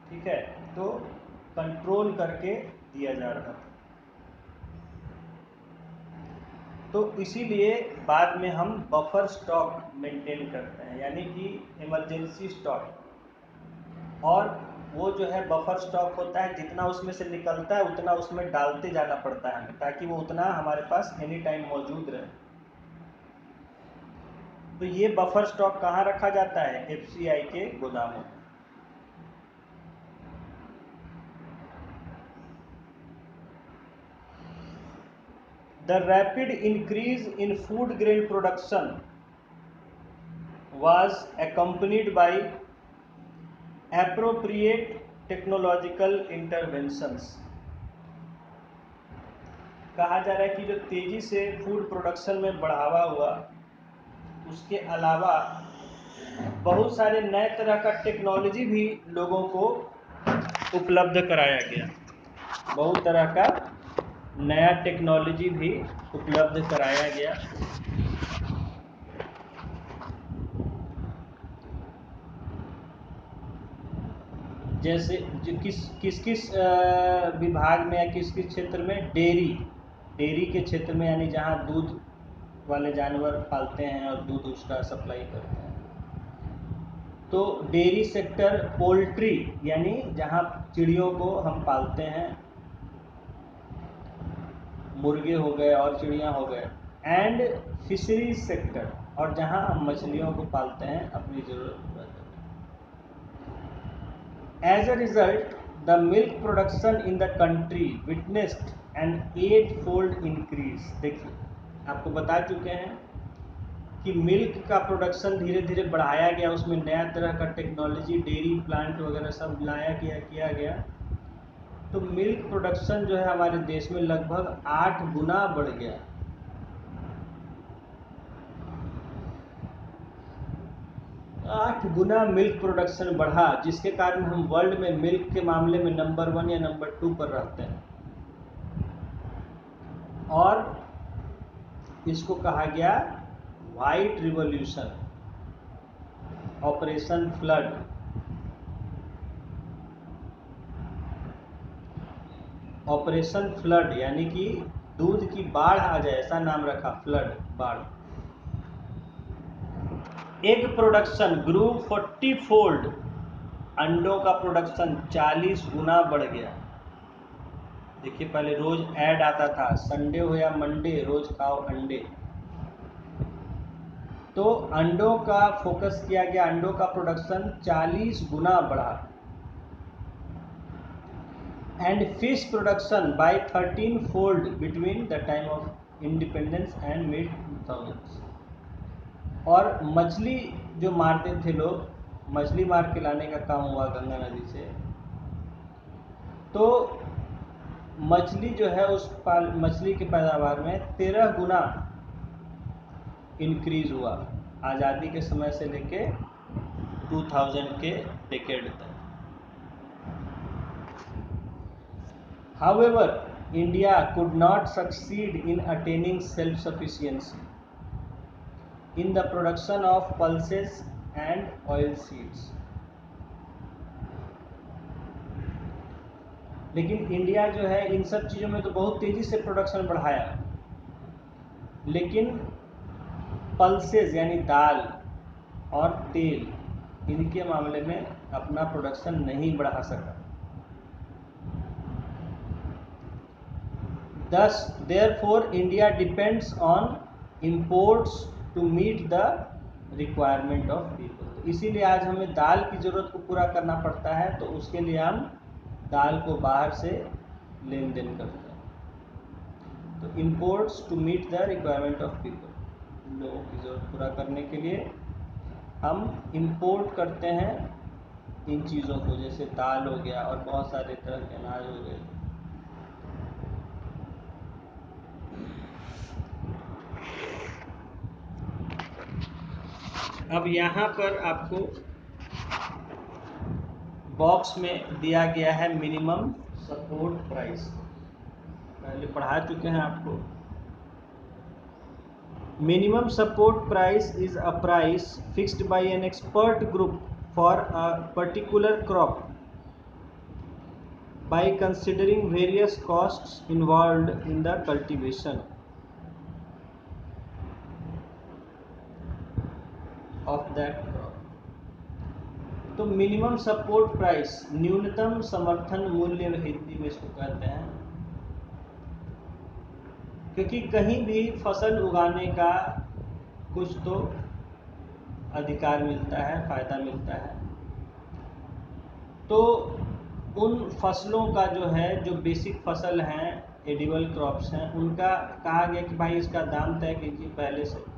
ठीक है। तो कंट्रोल करके दिया जा रहा था। तो इसीलिए बाद में हम बफर स्टॉक मेंटेन करते हैं, यानी कि इमरजेंसी स्टॉक। और वो जो है बफर स्टॉक होता है, जितना उसमें से निकलता है उतना उसमें डालते जाना पड़ता है हमें, ताकि वो उतना हमारे पास एनी टाइम मौजूद रहे। तो ये बफर स्टॉक कहाँ रखा जाता है? एफसीआई के गोदामों में। The rapid increase in food grain production was accompanied by appropriate technological interventions. कहा जा रहा है कि जो तेजी से फूड प्रोडक्शन में बढ़ावा हुआ, उसके अलावा बहुत सारे नए तरह का टेक्नोलॉजी भी लोगों को उपलब्ध कराया गया। बहुत तरह का नया टेक्नोलॉजी भी उपलब्ध कराया गया। जैसे किस विभाग में या किस क्षेत्र में? डेयरी के क्षेत्र में, यानी जहाँ दूध वाले जानवर पालते हैं और दूध उसका सप्लाई करते हैं। तो डेयरी सेक्टर, पोल्ट्री यानी जहाँ चिड़ियों को हम पालते हैं, मुर्गे हो गए और चिड़ियाँ हो गए, एंड फिशरीज सेक्टर, और जहाँ हम मछलियों को पालते हैं अपनी ज़रूरत पर। As a result, the milk production in the country witnessed an 8-fold increase. देखिए, आपको बता चुके हैं कि मिल्क का प्रोडक्शन धीरे धीरे बढ़ाया गया, उसमें नया तरह का टेक्नोलॉजी, डेयरी प्लांट वगैरह सब लाया किया गया। तो मिल्क प्रोडक्शन जो है हमारे देश में लगभग 8 गुना बढ़ गया। आठ गुना मिल्क प्रोडक्शन बढ़ा, जिसके कारण हम वर्ल्ड में मिल्क के मामले में नंबर 1 या नंबर 2 पर रहते हैं। और इसको कहा गया white revolution, operation flood. Operation flood यानी कि दूध की बाढ़ आ जाए, ऐसा नाम रखा, फ्लड, बाढ़। एग प्रोडक्शन ग्रू 40-fold, अंडों का प्रोडक्शन 40 गुना बढ़ गया। देखिए, पहले रोज ऐड आता था, संडे हो या मंडे रोज खाओ अंडे। तो अंडों का फोकस किया गया, अंडों का प्रोडक्शन 40 गुना बढ़ा। And fish production by 13-fold between the time of independence and mid 2000s। और मछली जो मारते थे लोग, मछली मार के लाने का काम हुआ गंगा नदी से। तो मछली जो है मछली की पैदावार में 13 गुना इंक्रीज हुआ, आज़ादी के समय से लेके 2000 के डेकेड तक। However, India could not succeed in attaining self-sufficiency in the production of pulses and oil seeds. लेकिन इंडिया जो है इन सब चीज़ों में तो बहुत तेज़ी से प्रोडक्शन बढ़ाया, लेकिन पल्सेस यानी दाल और तेल इनके मामले में अपना प्रोडक्शन नहीं बढ़ा सका। Thus, therefore, India depends on imports to meet the requirement of people. तो इसीलिए आज हमें दाल की ज़रूरत को पूरा करना पड़ता है, तो उसके लिए हम दाल को बाहर से लेन देन करते हैं। तो imports to meet the requirement of people, लोगों की ज़रूरत पूरा करने के लिए हम इंपोर्ट करते हैं इन चीज़ों को, जैसे दाल हो गया और बहुत सारे तरह के अनाज हो गए। अब यहाँ पर आपको बॉक्स में दिया गया है मिनिमम सपोर्ट प्राइस, पहले पढ़ा चुके हैं आपको। Minimum support price is a price fixed by an expert group for a particular crop by considering various costs involved in the cultivation of that crop. तो मिनिमम सपोर्ट प्राइस, न्यूनतम समर्थन मूल्य हिंदी में इसको कहते हैं, क्योंकि कहीं भी फसल उगाने का कुछ तो अधिकार मिलता है, फायदा मिलता है, तो उन फसलों का जो है, जो बेसिक फसल हैं, एडिबल क्रॉप्स हैं, उनका कहा गया कि भाई इसका दाम तय कीजिए पहले से।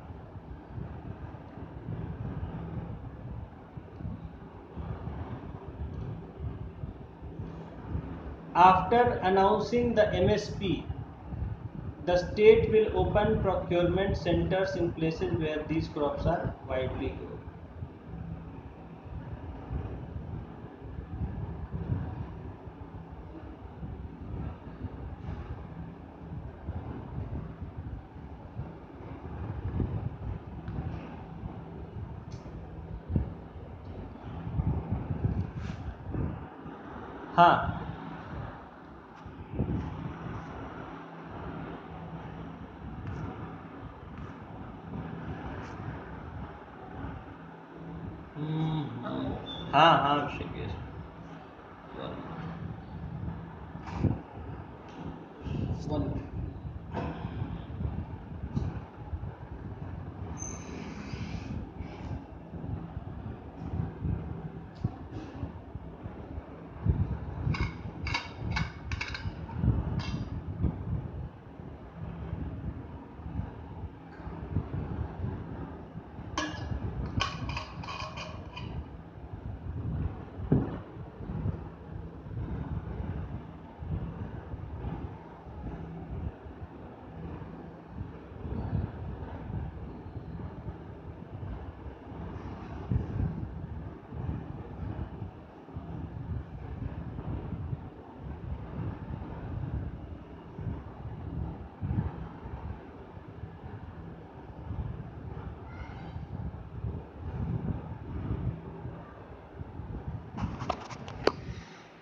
After announcing the MSP, the state will open procurement centers in places where these crops are widely grown. हाँ, हाँ ऋषिकेश,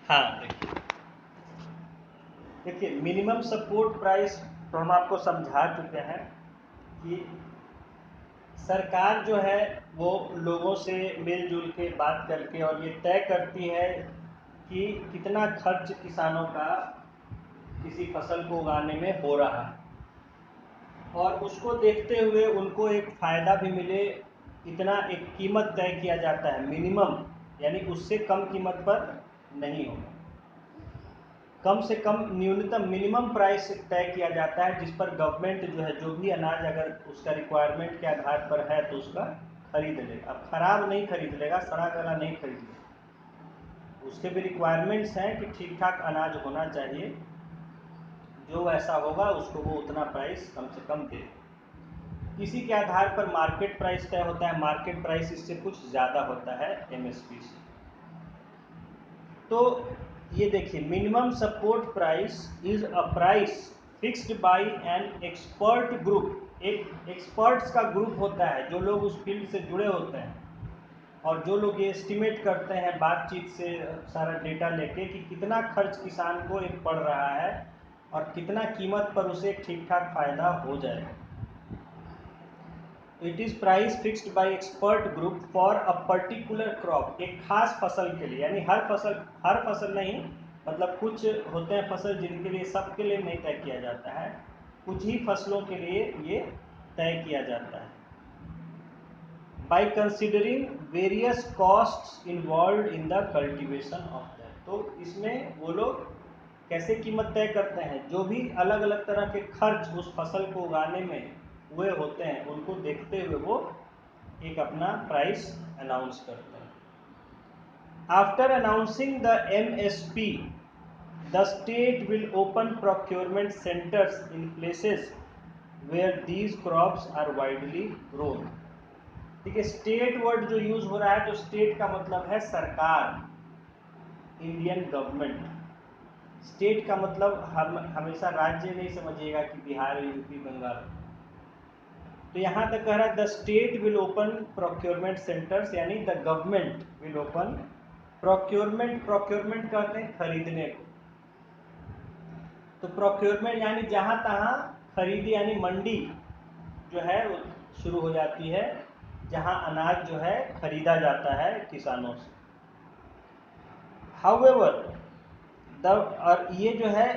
हाँ देखिए मिनिमम सपोर्ट प्राइस तो हम आपको समझा चुके हैं कि सरकार जो है वो लोगों से मिलजुल के बात करके और ये तय करती है कि कितना खर्च किसानों का किसी फसल को उगाने में हो रहा है, और उसको देखते हुए उनको एक फ़ायदा भी मिले, इतना एक कीमत तय किया जाता है मिनिमम, यानी उससे कम कीमत पर नहीं होगा, कम से कम न्यूनतम मिनिमम प्राइस तय किया जाता है, जिस पर गवर्नमेंट जो है जो भी अनाज अगर उसका रिक्वायरमेंट के आधार पर है तो उसका खरीद लेगा। अब ख़राब नहीं खरीद लेगा, सड़ा गला नहीं खरीद लेगा, उसके भी रिक्वायरमेंट्स हैं कि ठीक ठाक अनाज होना चाहिए, जो ऐसा होगा उसको वो उतना प्राइस कम से कम दे। इसी के आधार पर मार्केट प्राइस तय होता है, मार्केट प्राइस इससे कुछ ज़्यादा होता है एमएसपी से। तो ये देखिए minimum support price is a price fixed by an expert group. एक एक्सपर्ट्स का ग्रुप होता है, जो लोग उस फील्ड से जुड़े होते हैं, और जो लोग ये एस्टिमेट करते हैं बातचीत से सारा डेटा लेके कि कितना खर्च किसान को एक पड़ रहा है और कितना कीमत पर उसे एक ठीक ठाक फायदा हो जाएगा। It is price fixed by expert group for a particular crop, एक खास फसल के लिए, यानी हर फसल नहीं, मतलब कुछ होते हैं फसल जिनके लिए सबके लिए नहीं तय किया जाता है, कुछ ही फसलों के लिए ये तय किया जाता है। By considering various costs involve in the cultivation of that, तो इसमें वो लोग कैसे कीमत तय करते हैं, जो भी अलग अलग तरह के खर्च उस फसल को उगाने में हुए होते हैं उनको देखते हुए वो एक अपना प्राइस अनाउंस करते हैं। After announcing the MSP, the state will open procurement centres in places where these crops are widely grown. ठीक है, स्टेट वर्ड जो यूज हो रहा है, तो स्टेट का मतलब है सरकार, इंडियन गवर्नमेंट। स्टेट का मतलब हम हमेशा राज्य नहीं समझिएगा कि बिहार, यूपी, बंगाल। तो यहाँ तक कह रहा है the state will open procurement centres, यानी the government will open procurement कहते हैं खरीदने को। तो प्रोक्योरमेंट यानी जहाँ तहाँ खरीदी, यानी मंडी जो है वो शुरू हो जाती है, जहाँ अनाज जो है खरीदा जाता है किसानों से। हाउएवर और ये जो है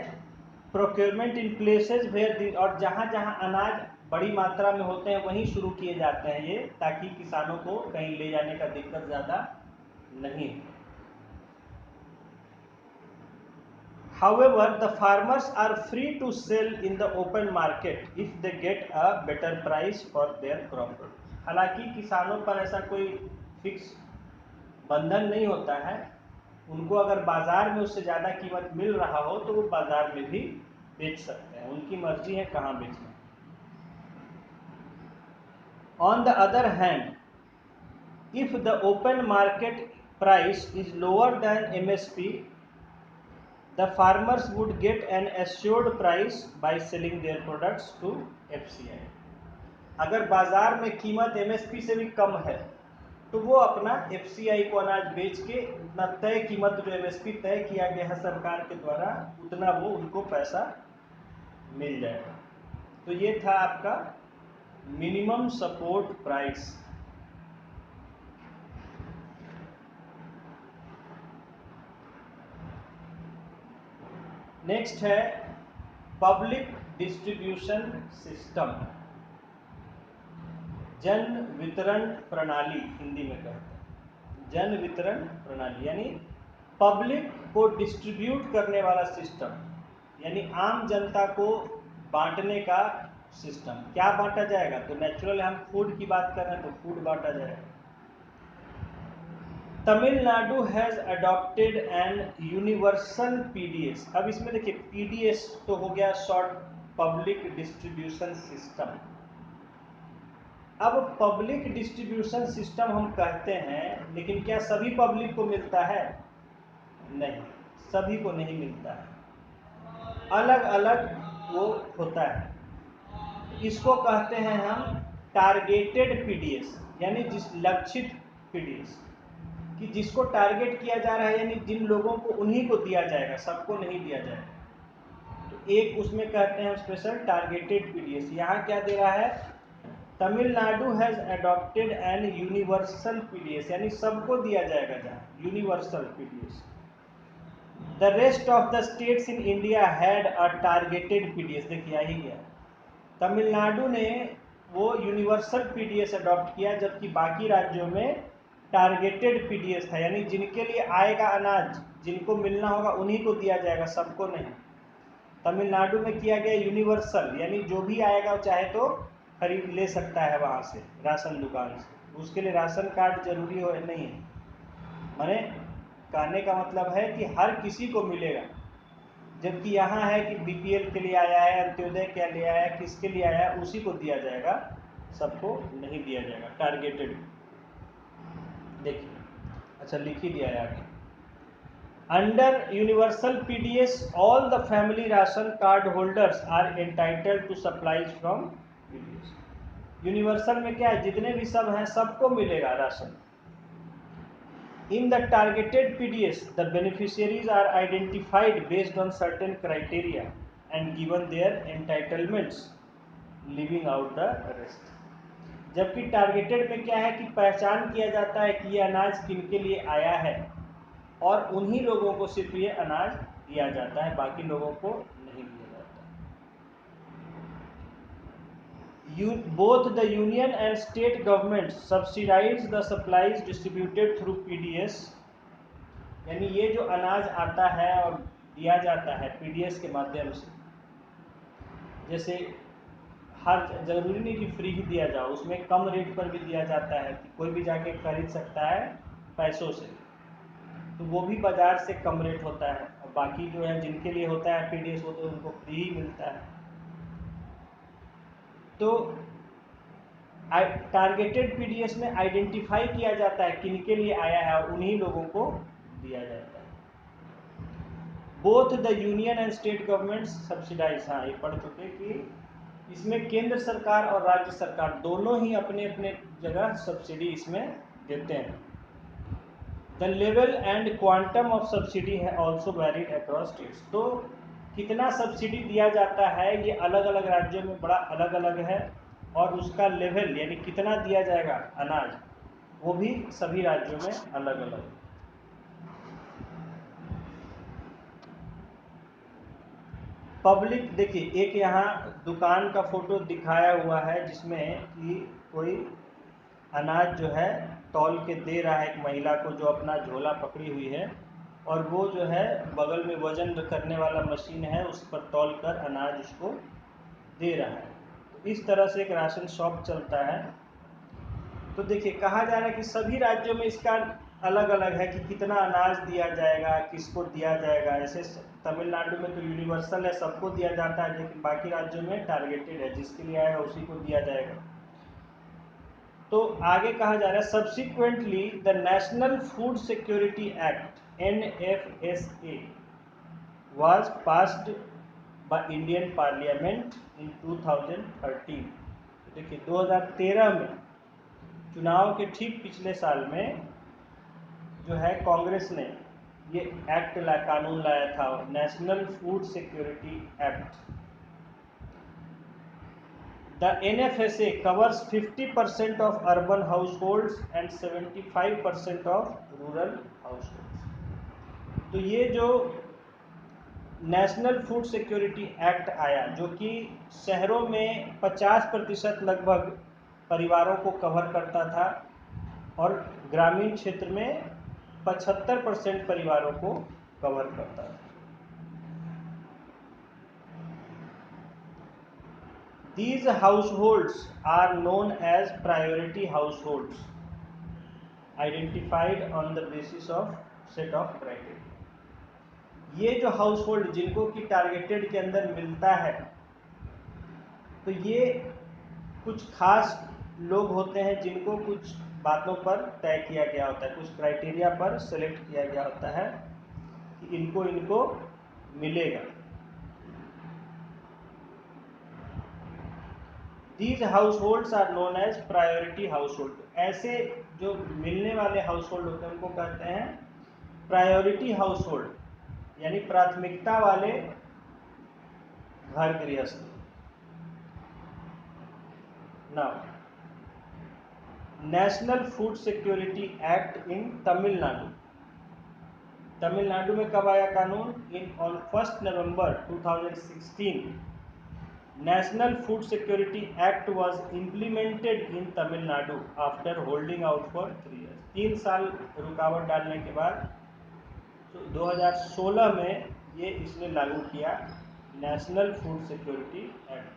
प्रोक्योरमेंट इन प्लेसेस वेयर, और जहाँ जहाँ अनाज बड़ी मात्रा में होते हैं वहीं शुरू किए जाते हैं ये, ताकि किसानों को कहीं ले जाने का दिक्कत ज़्यादा नहीं। However, the farmers are free to sell in the open market if they get a better price for their crop. हालांकि किसानों पर ऐसा कोई फिक्स बंधन नहीं होता है, उनको अगर बाजार में उससे ज़्यादा कीमत मिल रहा हो तो वो बाजार में भी बेच सकते हैं, उनकी मर्जी है कहाँ बेचना। On the other hand, if the open market price is lower than MSP, the farmers would get an assured price by selling their products to FCI. अगर बाजार में कीमत MSP से भी कम है तो वो अपना FCI को अनाज बेच के उतना तय कीमत जो MSP तय किया गया है सरकार के द्वारा, उतना वो उनको पैसा मिल जाएगा। तो ये था आपका मिनिमम सपोर्ट प्राइस। नेक्स्ट है पब्लिक डिस्ट्रीब्यूशन सिस्टम, जन वितरण प्रणाली हिंदी में कहते हैं। जन वितरण प्रणाली यानी पब्लिक को डिस्ट्रीब्यूट करने वाला सिस्टम, यानी आम जनता को बांटने का सिस्टम। क्या बांटा जाएगा, तो नेचुरल हम फूड की बात कर रहे हैं तो फूड बांटा जाएगा। Tamil Nadu has adopted N universal PDS। अब इसमें देखिए PDS तो हो गया शॉर्ट पब्लिक डिस्ट्रीब्यूशन सिस्टम। अब पब्लिक डिस्ट्रीब्यूशन सिस्टम हम कहते हैं, लेकिन क्या सभी पब्लिक को मिलता है? नहीं, सभी को नहीं मिलता है, अलग अलग वो होता है। इसको कहते हैं हम टारगेटेड PDS, यानी जिस लक्षित PDS, कि जिसको टारगेट किया जा रहा है, यानी जिन लोगों को उन्हीं को दिया जाएगा, सबको नहीं दिया जाएगा। तो एक उसमें कहते हैं स्पेशल टारगेटेड PDS। यहाँ क्या दे रहा है, Tamil Nadu has adopted N universal PDS, यानी सबको दिया जाएगा जहाँ universal PDS। The rest of the states in India had a targeted PDS। देखिए ही गया, तमिलनाडु ने वो यूनिवर्सल PDS अडॉप्ट किया, जबकि बाकी राज्यों में टारगेटेड PDS था, यानी जिनके लिए आएगा अनाज, जिनको मिलना होगा उन्हीं को दिया जाएगा, सबको नहीं। तमिलनाडु में किया गया यूनिवर्सल, यानी जो भी आएगा चाहे तो खरीद ले सकता है वहाँ से राशन दुकान से, उसके लिए राशन कार्ड जरूरी हो नहीं है। माने कहने का मतलब है कि हर किसी को मिलेगा, जबकि यहाँ है कि BPL के लिए आया है, अंत्योदय के लिए आया है, किसके लिए आया है, उसी को दिया जाएगा, सबको नहीं दिया जाएगा। टारगेटेड देखिए, अच्छा लिख ही दिया है आगे। Under universal PDS all the family ration card holders are entitled to supplies from PDS। Universal में क्या है, जितने भी सब हैं सबको मिलेगा ration, In the targeted PDS, the beneficiaries are identified based on certain criteria and given their entitlements, leaving out the rest. जबकि टारगेटेड में क्या है कि पहचान किया जाता है कि ये अनाज किनके लिए आया है और उन्हीं लोगों को सिर्फ ये अनाज दिया जाता है, बाकी लोगों को नहीं दिया जाता। Both the union and state governments subsidize the supplies distributed through PDS, यानी ये जो अनाज आता है और दिया जाता है पीडीएस के माध्यम से, जैसे हर जरूरी नहीं कि फ्री ही दिया जाओ, उसमें कम रेट पर भी दिया जाता है कि कोई भी जाके खरीद सकता है पैसों से, तो वो भी बाजार से कम रेट होता है। और बाकी जो है जिनके लिए होता है पीडीएस वो तो उनको फ्री ही मिलता है। तो टारगेटेड पीडीएस में आइडेंटिफाई किया जाता है किनके लिए आया है और उन्हीं लोगों को दिया जाता है। Both the union and state government subsidise, हाँ ये पढ़ चुके कि इसमें केंद्र सरकार और राज्य सरकार दोनों ही अपने अपने जगह सब्सिडी इसमें देते हैं। The level and quantum of subsidy है ऑल्सो वेरीड अक्रॉस स्टेट्स, तो कितना सब्सिडी दिया जाता है ये अलग अलग राज्यों में बड़ा अलग अलग है, और उसका लेवल यानी कितना दिया जाएगा अनाज वो भी सभी राज्यों में अलग अलग है। पब्लिक, देखिए एक यहाँ दुकान का फोटो दिखाया हुआ है जिसमें कि कोई अनाज जो है तौल के दे रहा है एक महिला को जो अपना झोला पकड़ी हुई है, और वो जो है बगल में वजन करने वाला मशीन है उस पर तौल कर अनाज उसको दे रहा है। तो इस तरह से एक राशन शॉप चलता है। तो देखिए कहा जा रहा है कि सभी राज्यों में इसका अलग अलग है कि कितना अनाज दिया जाएगा, किसको दिया जाएगा। ऐसे तमिलनाडु में तो यूनिवर्सल है, सबको दिया जाता है, लेकिन बाकी राज्यों में टारगेटेड है, जिसके लिए आएगा उसी को दिया जाएगा। तो आगे कहा जा रहा है subsequently the national food security act NFSA was passed by Indian Parliament in 2013। देखिए 2013 में चुनाव के ठीक पिछले साल में जो है कांग्रेस ने ये एक्ट कानून लाया था, national food security act. The NFSA covers 50% of urban households and 75% of rural households। तो ये जो नेशनल फूड सिक्योरिटी एक्ट आया जो कि शहरों में 50% लगभग परिवारों को कवर करता था और ग्रामीण क्षेत्र में 75% परिवारों को कवर करता था। These households are known as priority households, identified on the basis of set of criteria। ये जो हाउसहोल्ड जिनको कि टारगेटेड के अंदर मिलता है, तो ये कुछ खास लोग होते हैं जिनको कुछ बातों पर तय किया गया होता है, कुछ क्राइटेरिया पर सेलेक्ट किया गया होता है कि इनको इनको मिलेगा। These households are known as priority household। ऐसे जो मिलने वाले हाउसहोल्ड होते हैं उनको कहते हैं प्रायोरिटी हाउसहोल्ड, यानी प्राथमिकता वाले घर गृहस्थ। Now national food security act in Tamil Nadu. Tamil Nadu में कब आया कानून? On 1 November 2016 national food security act was implemented in Tamil Nadu after holding out for 3 years। 3 साल रुकावट डालने के बाद तो 2016 में ये इसने लागू किया नेशनल फूड सिक्योरिटी एक्ट।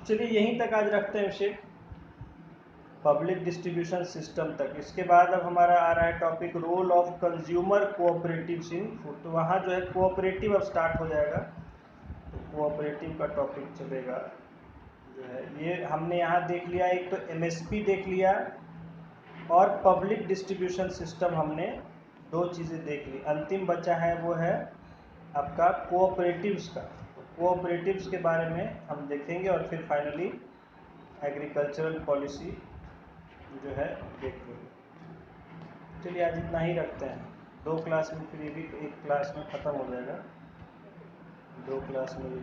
चलिए यहीं तक आज रखते हैं विषय। पब्लिक डिस्ट्रीब्यूशन सिस्टम तक। इसके बाद अब हमारा आ रहा है topic role of consumer cooperatives in food. तो वहाँ जो है कोऑपरेटिव अब स्टार्ट हो जाएगा, तो कोऑपरेटिव का टॉपिक चलेगा जो है। ये हमने यहाँ देख लिया, एक तो एमएसपी देख लिया और पब्लिक डिस्ट्रीब्यूशन सिस्टम, हमने दो चीज़ें देख ली। अंतिम बचा है वो है आपका कोऑपरेटिव्स का। तो कोऑपरेटिव्स के बारे में हम देखेंगे और फिर फाइनली एग्रीकल्चरल पॉलिसी जो है देख लेंगे। चलिए आज इतना ही रखते हैं, 2 क्लास में, फिर ये भी एक क्लास में ख़त्म हो जाएगा, 2 क्लास में भी